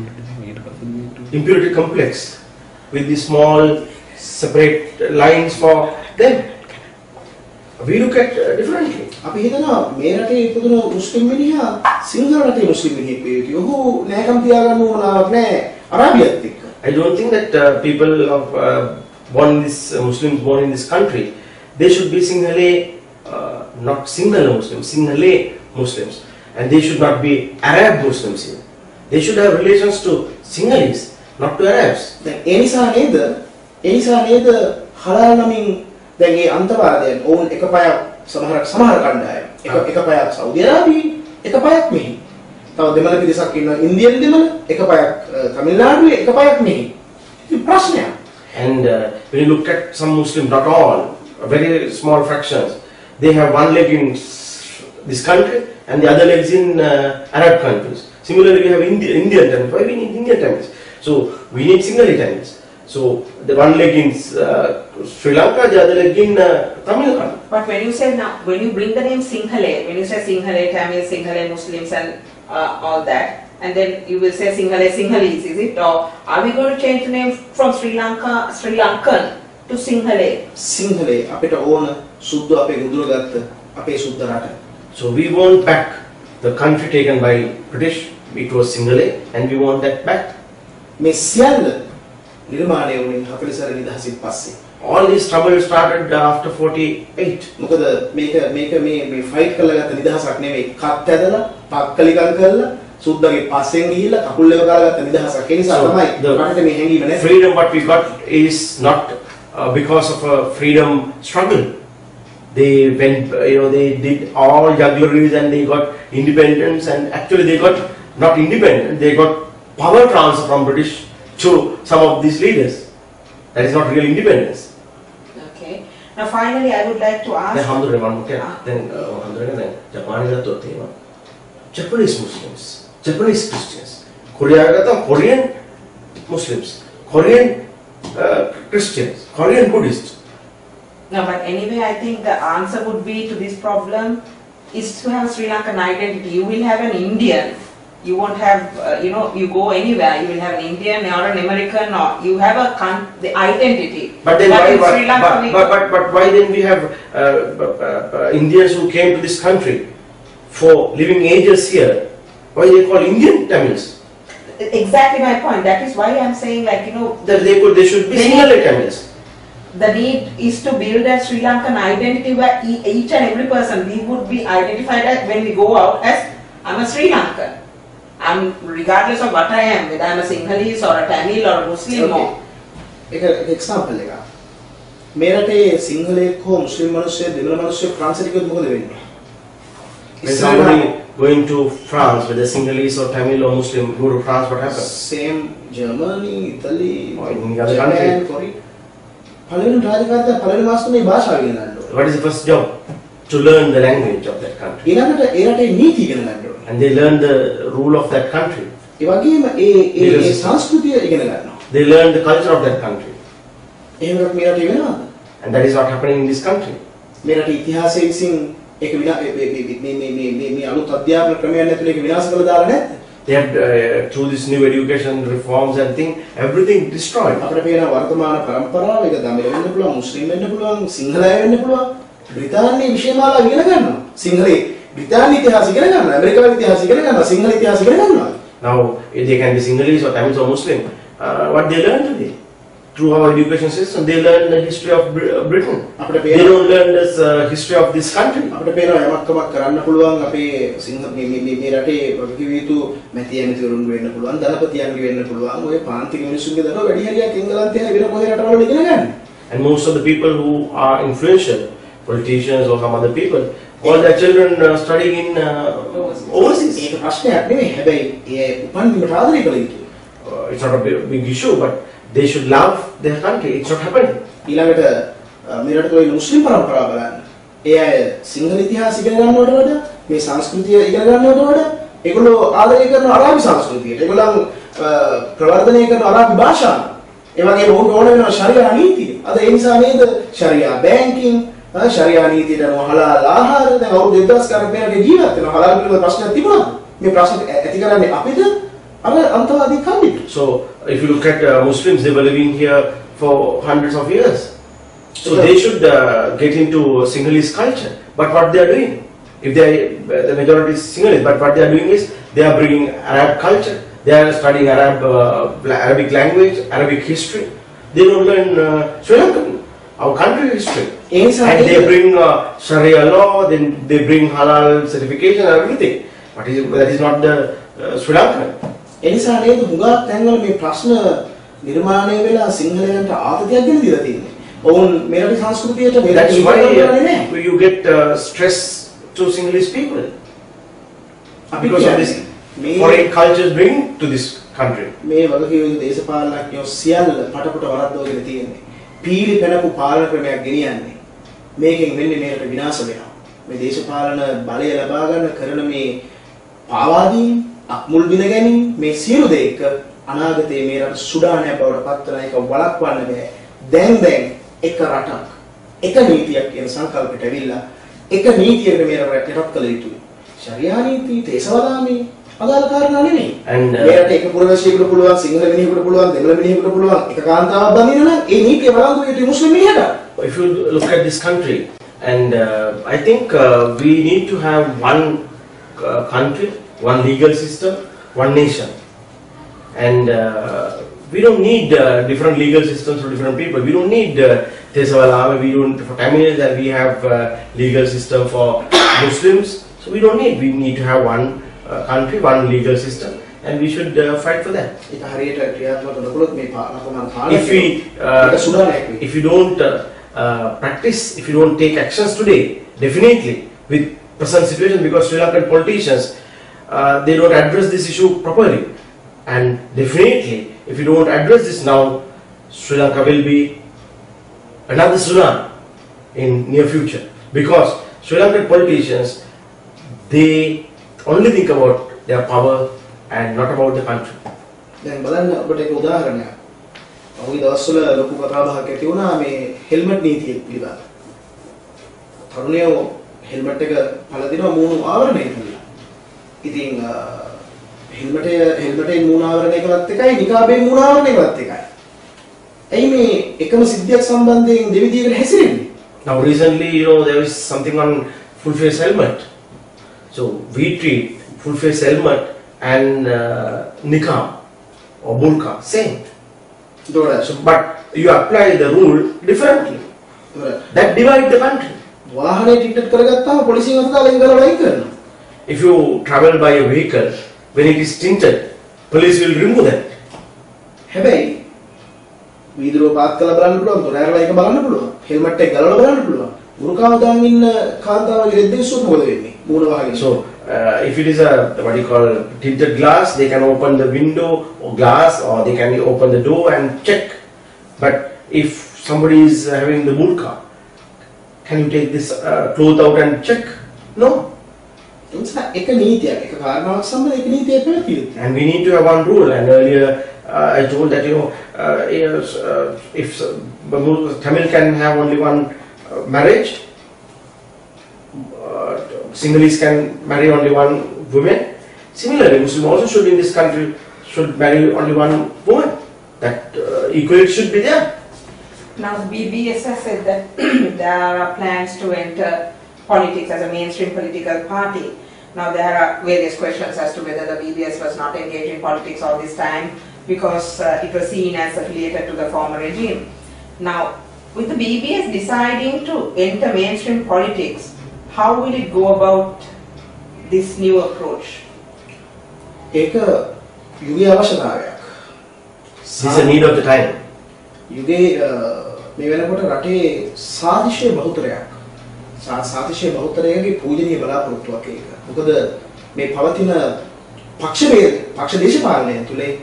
impurity complex with the small separate lines for them. We look at differently. අපි හිතනවා මේ රටේ ඉපදුන මුස්ලිම් මිනිහා සිංහල රටේ මුස්ලිම් මිනිහෙක් වෙයි කියලා. ඔහු නෑකම් තියාගන්න ඕනාවක් නෑ අරාබියත් එක්ක. I don't think that people Muslims born in this country, they should be Singhale, not Sinhala Muslims, Singhale Muslims, and they should not be Arab Muslims here. They should have relations to Sinhalese, not to Arabs. දැන් ඒ නිසා නේද හලාල් නමින් දැන් මේ අන්තවාදයන් ඕන් එක පයක් සමහර කණ්ඩායම් එක පයක් සෞදි අරාබියේ එක පයක් මෙහි. තව දෙමළ පිරිසක් ඉන්නවා ඉන්දියන් දෙමළ එක පයක් තමිල්නාඩුවේ එක පයක් මෙහි. ඉතින් ප්‍රශ්නයක්. And when you look at some Muslims, not all, very small fractions, they have one leg in this country and the other legs in Arab countries. Similarly, we have Indian Tamils. Why we need Indian Tamils? So we need Sinhalese Tamils. So the one leg in Sri Lanka, the other leg in Tamil Nadu. But when you bring the name Singhale, when you say Singhale Tamil, Singhale Muslims and all that, and then you will say Sinhalese, is it? Or are we going to change the name from Sri Lankan to Singhale? Singhale අපිට ඕන සුද්ධ අපේ ගුදුර ගත්ත අපේ සුද්ධ රට. So we want back the country taken by British. It was Singhale, and we want that back. මේ සියල්ල නිර්මාණය වුණේ 40 සැර නිදහසින් පස්සේ. All this trouble started after 48. මොකද මේක මේ ෆයිට් කරලා ගත්ත නිදහසක් නෙවෙයි. කත් ඇදලා පක්කලිකම් කරලා සුද්දගේ පස්සෙන් ගිහිල්ලා කකුල් එක ගාලා ගත්ත නිදහසක්. ඒ නිසා තමයි රටට මේ හැංගීම නැති. Freedom what we got is not because of a freedom struggle. They went, they did all juggleries and they got independence, and actually they got not independent, they got power transfer from British to some of these leaders. That is not real independence. Okay. Now finally I would like to ask... Japanese Muslims, Japanese Christians, Korean Muslims, Korean Christians, Korean Buddhists. No, but anyway, I think the answer would be to this problem is to have a Sri Lankan identity. You will have an Indian. You won't have, you go anywhere, you will have an Indian or an American, or you have the identity. But then in why, Sri Lanka, but why then we have Indians who came to this country for living ages here? Why they call Indian Tamils? Exactly my point. That is why I am saying, like, That they should be singular Tamils. The need is to build a Sri Lankan identity where each and every person, we would be identified as, when we go out, as I'm a Sri Lankan. I'm regardless of what I am, whether I'm a Sinhalese or a Tamil or a Muslim. Okay. An example එක. මේ රටේ සිංහලෙක් හෝ මුස්ලිම් මිනිස්සෙක් දෙමළ මිනිස්සෙක් France එකට ගියොත් මොකද වෙන්නේ? When somebody going to France, whether Sinhalese or Tamil or Muslim, go to France, what happens? Same Germany, Italy, Or in other Japan, country. Korea. පළවෙනි රාජකාරිය පළවෙනි මාසෙ මේ භාෂාව ඉගෙන ගන්න ඕනේ. What is the first job? To learn the language of that country. ඊළඟට ඒ රටේ නීති ඉගෙන ගන්න ඕනේ. And they learn the rule of that country. ඒ වගේම ඒ සංස්කෘතිය ඉගෙන ගන්නවා. They learn the culture of that country. එහෙමවත් මේ රටේ වෙනවද? And that is not happening in this country. මේ රටේ ඉතිහාසයේ විසින් ඒක මේ අලුත් අධ්‍යාපන ක්‍රමයන් ඇතුළේ ඒක විනාශ කරලා දාලා නැද්ද? They have, through this new education reforms and thing, everything destroyed. අපිට පේන වර්තමාන පරම්පරාව ඒක දමිළ වෙන්න පුළුවන්, මුස්ලිම් වෙන්න පුළුවන්, සිංහලයි වෙන්න පුළුවන්. බ්‍රිතාන්‍යයේ විෂයමාලා ඉගෙන ගන්නවා. සිංහලේ බ්‍රිතාන්‍ය ඉතිහාසය ඉගෙන ගන්නවා, ඇමරිකාවේ ඉතිහාසය ඉගෙන ගන්නවා, සිංහල ඉතිහාසය ඉගෙන ගන්නවා. Now, if they can be Sinhalese or Tamils or Muslim, what they learn today? Through our education system, they learn the history of Britain. They don't learn this history of this country. අපිට පේනවා යමක්කමක් කරන්න පුළුවන් අපේ මේ රටේ වගකීම් යුතු මැති ඇමතිවරුන් වෙන්න පුළුවන්, දලපතියන්ගේ වෙන්න පුළුවන්, ඔය පාන්තික මිනිස්සුන්ගේ දරුවෝ වැඩි හරියක් එංගලන්තයේ වෙන කොහේ රටවල ඉගෙන ගන්න. And most of the people who are influential, politicians or some other people, all their children studying in overseas. ඒක ප්‍රශ්නයක් නෙමෙයි. හැබැයි ඒ උපන්දිමට ආදරය කළ යුතුයි. It's not a big issue, but they should love their country. It's not happening. ඊළඟට මේ රටේ ඉන්න මුස්ලිම් පරම්පරාව බලන්න. ඒ අය සිංහල ඉතිහාසය ඉගෙන ගන්නවට වඩා මේ සංස්කෘතිය ඉගෙන ගන්නවට වඩා ඒගොල්ලෝ ආදරය කරන අරාබි සංස්කෘතියට. ඒගොල්ලන් ප්‍රවර්ධනය කරන අරාබි භාෂාව. ඒ වගේම ඔහුට ඕන වෙනවා ශරියා නීතිය. අද ඒ නිසා නේද ශරියා බැංකින්, ශරියා නීතියට අනුව හලාල් ආහාර දැන් අවුරුදු 2000 කරක් මේකට ජීවත් වෙනවා. හලාල් පිළිබඳ ප්‍රශ්නයක් තිබුණාද? මේ ප්‍රශ්න ඇති කරන්නේ අපිට So, if you look at Muslims, they were living here for hundreds of years. So they should get into Sinhalese culture. But what they are doing, if the majority is Sinhalese, but what they are doing is they are bringing Arab culture. They are studying Arabic language, Arabic history. They don't learn Sri Lankan, our country history. And they bring Sharia law, then they bring halal certification and everything. But that is not the Sri Lankan. එනිසා නේද හුඟක් තැන්වල මේ ප්‍රශ්න නිර්මාණය වෙලා සිංහලයන්ට ආතතියක් ගෙන දීලා තියෙන්නේ. ඔවුන් මේ රටේ සංස්කෘතියට මේ That's why you get stress to Sinhalese people. Because of this foreign cultures bring to this country. මේ වගකීම් දේශපාලනඥයෝ සියල්ල පටපට වරද්දවගෙන තියෙන්නේ. පීලි පැනපු පාලන ක්‍රමයක් ගෙනියන්නේ. මේකෙන් වෙන්නේ මේ රට විනාශ වෙනවා. මේ දේශපාලන බලය ලබා ගන්න කරන මේ පාවාදීම් මුල් බිඳ ගැනීම මේ සියලු දේ එක අනාගතයේ මේ රට සුඩානයක් බවට පත් වෙන එක වළක්වන්න බෑ. දැන් එක රටක් එක නීතියක් කියන සංකල්පයට ඇවිල්ලා එක නීතියකට මේ රට යටත් කළ යුතුයි. ශරියා නීති, තේසවලාමේ අදාළ කාරණා නෙමෙයි. මේ රට එක පුරවැසියෙකුට පුළුවන්, සිංහල මිනිහෙකුට පුළුවන්, දෙමළ මිනිහෙකුට පුළුවන් එක කාන්තාවක් බඳින්න නම් ඒ නීතිය වළංගු යුතුයි මුස්ලිම් මිනිහට. If you look at this country, and I think we need to have one country, one legal system, one nation, and we don't need different legal systems for different people. We don't need Tesawalama, we don't for Tamils, and we have legal system for Muslims. So we don't need. We need to have one country, one legal system, and we should fight for that. If you don't practice, if you don't take actions today, definitely with present situation, because Sri Lankan politicians they don't address this issue properly, and definitely if you don't address this now, Sri Lanka will be another Sudan in near future, because Sri Lankan politicians, they only think about their power and not about the country. දැන් බලන්න ඔබට එක උදාහරණයක්. ඔහි දවස්වල ලොකු කතාබහක් ඇති වුණා මේ හෙල්මට් නීතිය පිළිබඳව. තරුණයෝ හෙල්මට් එක පළදිනවා මූණු ආවරණය කරලා. ඉතින් හෙල්මටේ මූණ ආවරණය කළත් එකයි නිකාබේ මූණ ආවරණය කළත් එකයි. ඇයි මේ එකම සිද්ධියක් සම්බන්ධයෙන් දෙවිදියකට හැසිරෙන්නේ? Now recently, there is something on full face helmet. So we treat full face helmet and niqab or burqa same. So, but you apply the rule differently. That divide the country. වාහනේ ticket කරගත්තාම පොලිසියෙන් අත දාලා ඉංගල වයින් කරනවා. If you travel by a vehicle when it is tinted, police will remove that. හැබැයි වීදුරුව පාත් කරලා බලන්න පුළුවන්, දොර ඇරලා ඒක බලන්න පුළුවන්. හෙල්මට් එක ගලවලා බලන්න පුළුවන්. උරුකාව දාන් ඉන්න කාන්තාවගේ රෙද්ද ඉස්සුවොත් මොකද වෙන්නේ? මූණ වහගෙන. So if it is a what you call tinted glass, they can open the window or glass, or they can open the door and check. But if somebody is having the burqa, can you take this cloth out and check? No. ඒක නීතියක්. ඒක කාරණාවක් සම්බන්ධ ඒක නීතියක් පැවතියි. And we need to have one rule. And earlier I told that if Tamil can have only one marriage, Sinhalese can marry only one woman. Similarly, Muslim also should in this country should marry only one woman. That equality should be there. Now the BBS has said that there are plans to enter politics as a mainstream political party. Now there are various questions as to whether the BBS was not engaged in politics all this time because it was seen as affiliated to the former regime. Now, with the BBS deciding to enter mainstream politics, how will it go about this new approach? ඒක යුගයේ අවශ්‍යතාවයක්. This is a need of the time. යුගයේ මේ වෙනකොට රටේ සාතිශය බහුතරයක්. සාතිශය බහුතරයගේ පූජනීය බලාපොරොත්තුවක් ඒක. මොකද මේ පවතින පක්ෂ දේශපාලනය තුලේ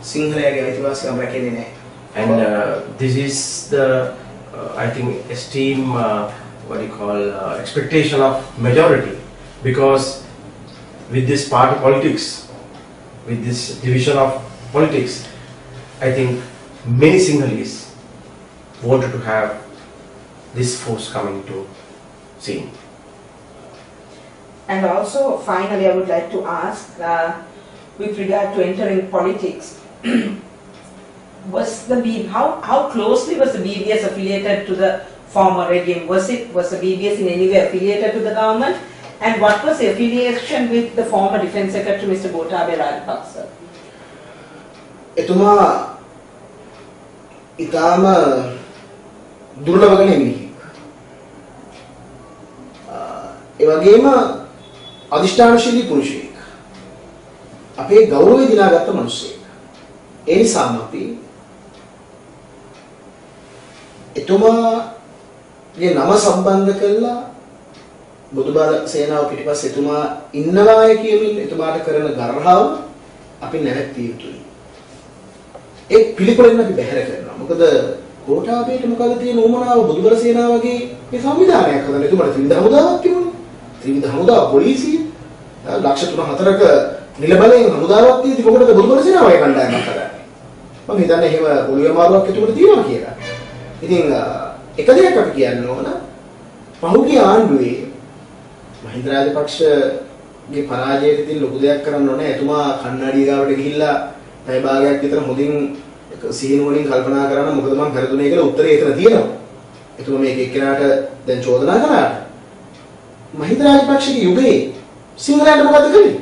සිංහලයාගේ අයිතිවාසිකම් රැකෙන්නේ නැහැ. And this is the I think esteem what you call expectation of majority, because with this party politics, with this division of politics, I think many Sinhalese wanted to have this force coming to scene. And also, finally, I would like to ask, with regard to entering politics, how closely was the BBS affiliated to the former regime? Was the BBS in any way affiliated to the government? And what was the affiliation with the former Defence Secretary, Mr. Gotabaya Rajapaksa? එතුමා ඊටාම දුර්ලභ කෙනෙක්. ඒ වගේම අධිෂ්ඨානශීලී පුරුෂයෙක්. අපේ ගෞරවය දිනාගත්ත මිනිසෙක්. ඒ නිසාම අපි එතුමාගේ නම සම්බන්ධ කළා බුදුබල සේනාව පිටිපස්සේ එතුමා ඉන්නවාය කියමින් එතුමාට කරන ගර්හාව අපි නැවැත්විය යුතුයි. ඒ පිළිකුලෙන් අපි බැහැර කරනවා. මොකද ගෝඨාභයට මොකද තියෙන උමනාව බුදුබල සේනාවගේ මේ සංවිධානයක් හදන්න. එතුමාට ත්‍රිවිධ හමුදාවක් තිබුණා. ත්‍රිවිධ හමුදාව පොලිසිය ලක්ෂ 3-4ක නිල බලයෙන් හමුදාවක් තියෙදි මොකටද බුදුබල සේනාවගේ කණ්ඩායමක් හදන්නේ? මම හිතන්නේ එහෙම ඔළුවේ මාරුවක් එතුමාට තියෙනවා කියලා. ඉතින් එක දෙයක් අපි කියන්න ඕන පහුගිය ආණ්ඩුවේ මහින්ද රාජපක්ෂගේ පරාජයටදී ලොකු දෙයක් කරන්න ඕනේ. එතුමා කන්නඩිය ගාවට ගිහිල්ලා පැය භාගයක් විතර හොඳින් සීනුවලින් කල්පනා කරන්න මොකද මම කරදුනේ කියලා උත්තරේ එතන තියෙනවා. එතුමා මේක එක්කෙනාට දැන් චෝදනා කළාට මහින්ද රාජපක්ෂගේ යුගයේ සිංහලයන්ට මොකද කළේ?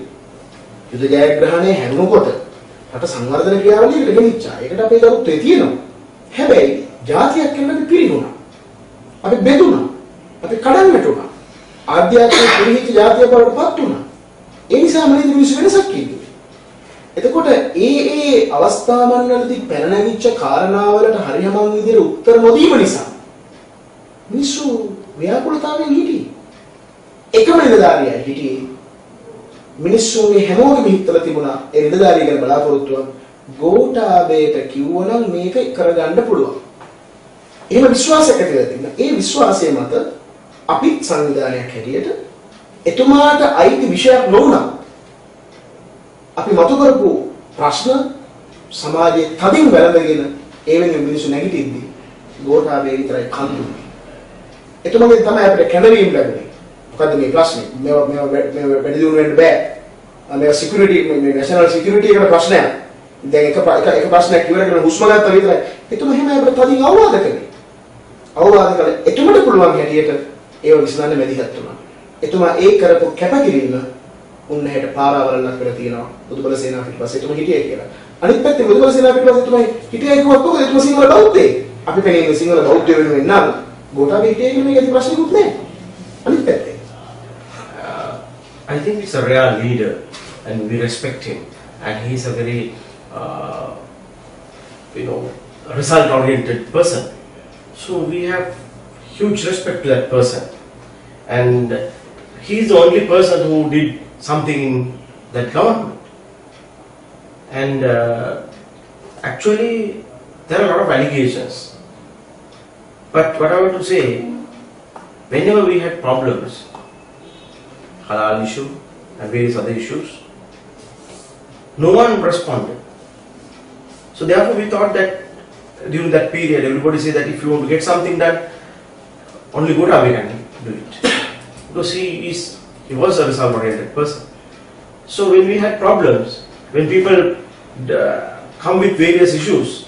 යුද ජයග්‍රහණය හැරුණකොට රට සංවර්ධන ක්‍රියාවලියකට ගෙනිච්චා. ඒකට අපේ දරුත්වයේ තියෙනවා. හැබැයි ජාතියක් කියන අපි පිරිහුණා. අපි බෙදුණා. අපි කඩන් වැටුණා. ආධ්‍යාත්මික පිරිහිච්ච ජාතිය බවට පත් වුණා. ඒ නිසා මනින්ද මිනිස්සු වෙනසක් කිව්වේ. එතකොට ඒ අවස්ථාවන් වලදී පැන නැගිච්ච කාරණාවලට හරියමං විදිහට උත්තර නොදීම නිසා මිනිස්සු ව්‍යාකූලතාවයෙන් හිටියේ. එකම නිලධාරියයි හිටියේ. මිනිස්සුන්ගේ හැමෝගෙම හිතවල තිබුණා ඒ නිලධාරිය ගැන බලාපොරොත්තුවක් ගෝඨාභයට කිව්වනම් මේක කරගන්න පුළුවන්. එහෙම විශ්වාසයක් ඇති වෙලා තිබුණා. ඒ විශ්වාසය මත අපි සංවිධානයක් හැටියට එතුමාට අයිති විෂයක් නොවුණා. අපි මතු කරපු ප්‍රශ්න සමාජයේ තදින් වැළඳගෙන ඒ වෙනුවෙන් මිනිස්සු නැගිටිද්දී ගෝඨාභය විතරයි කන්දුනේ. එතුමාගෙන් තමයි අපිට කැඳවීම ලැබුණේ. මොකද්ද මේ ප්‍රශ්නේ? මේව වැඩි දියුණු වෙන්න බෑ. මේ සිකියුරිටි මේ නැෂනල් සිකියුරිටි එකට ප්‍රශ්නයක්. දැන් එක ප්‍රශ්නයක් ඉවර කරලා හුස්ම ගත්තා විතරයි. එතුම එහෙම අපිට තදින් අවවාද කළේ. අවවාද කළේ එතුමට පුළුවන් හැටියට ඒව විසඳන්න මැදිහත් වුණා. එතුමා ඒ කරපු කැපකිරීම උන්නහට පාරාවරණක් වෙලා තියෙනවා. බුදුබල සේනාව පිටපස්සේ එතුම හිටියේ කියලා. අනිත් පැත්තේ බුදුබල සේනාව පිටපස්සේ එතුමා හිටියේ කිව්වොත් මොකද එතුමා සිංහල බෞද්ධයෙක්. අපි පෙන්නේ සිංහල බෞද්ධ වෙනුවෙන් නම් ගෝඨාභය හිටියේ කියලා මේකේ ප්‍රශ්නකුත් නැහැ. අනිත් පැත්තේ I think he's a real leader and we respect him, and he's a very result-oriented person. So we have huge respect to that person, and he's the only person who did something in that government. And actually, there are a lot of allegations. But what I want to say, whenever we had problems, halal issue and various other issues, no one responded. So therefore we thought that during that period everybody said that if you want to get something done, only Gota can do it. Because he was a result-oriented person. So when we had problems, when people come with various issues,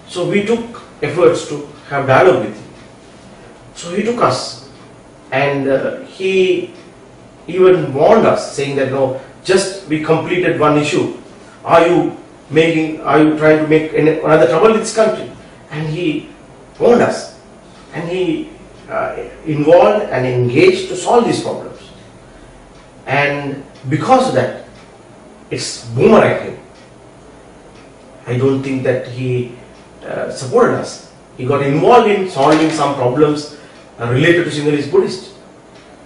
so we took efforts to have dialogue with him. So he took us, and he even warned us, saying that no, just we completed one issue. Are you trying to make another trouble in this country? And he warned us, and he involved and engaged to solve these problems. And because of that, it's boomeranging. I don't think that he supported us. He got involved in solving some problems related to Sinhalese Buddhists,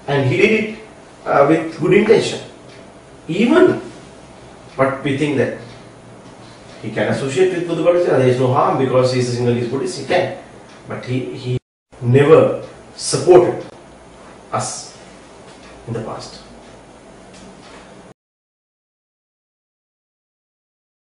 and he did it with good intention. But we think that he can associate with Buddha Buddhism, there is no harm because he is a Sinhalese Buddhist, he can. But he never supported us in the past.